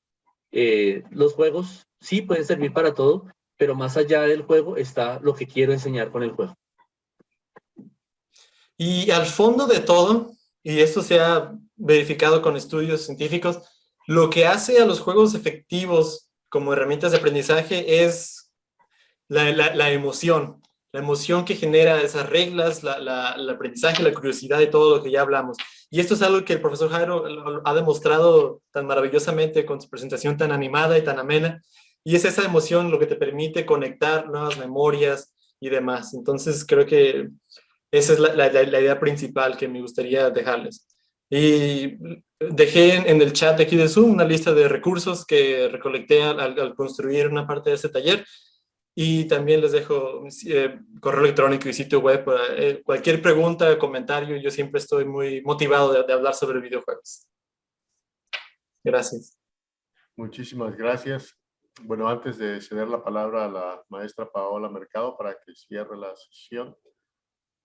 Los juegos sí pueden servir para todo, pero más allá del juego está lo que quiero enseñar con el juego. Y al fondo de todo, y esto se ha verificado con estudios científicos, lo que hace a los juegos efectivos como herramientas de aprendizaje es la emoción, la emoción que genera esas reglas, el aprendizaje, la curiosidad y todo lo que ya hablamos. Y esto es algo que el profesor Jairo ha demostrado tan maravillosamente con su presentación tan animada y tan amena. Y es esa emoción lo que te permite conectar nuevas memorias y demás. Entonces creo que esa es la idea principal que me gustaría dejarles. Y dejé en el chat de aquí de Zoom una lista de recursos que recolecté al construir una parte de este taller. Y también les dejo correo electrónico y sitio web para cualquier pregunta, comentario. Yo siempre estoy muy motivado de hablar sobre videojuegos. Gracias. Muchísimas gracias. Bueno, antes de ceder la palabra a la maestra Paola Mercado para que cierre la sesión,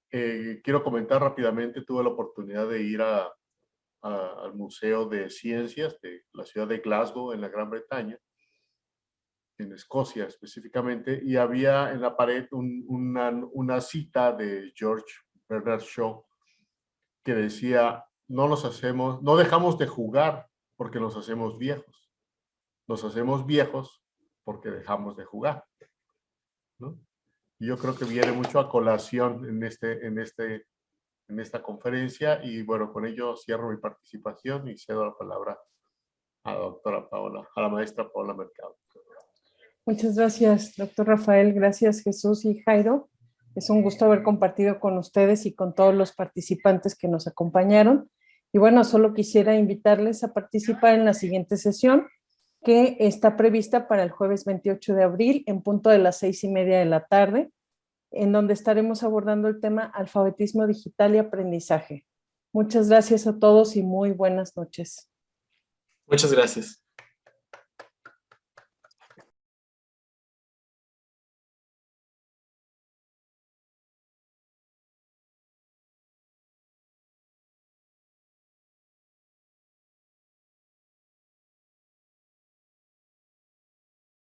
quiero comentar rápidamente, tuve la oportunidad de ir al Museo de Ciencias de la ciudad de Glasgow, en la Gran Bretaña, en Escocia específicamente, y había en la pared una cita de George Bernard Shaw que decía, no dejamos de jugar porque nos hacemos viejos. Nos hacemos viejos porque dejamos de jugar, ¿no? Y yo creo que viene mucho a colación en esta conferencia, y bueno, con ello cierro mi participación y cedo la palabra a la maestra Paola Mercado. Muchas gracias, doctor Rafael. Gracias, Jesús y Jairo. Es un gusto haber compartido con ustedes y con todos los participantes que nos acompañaron. Y bueno, solo quisiera invitarles a participar en la siguiente sesión, que está prevista para el jueves 28 de abril en punto de las 6:30 de la tarde, en donde estaremos abordando el tema alfabetismo digital y aprendizaje. Muchas gracias a todos y muy buenas noches. Muchas gracias.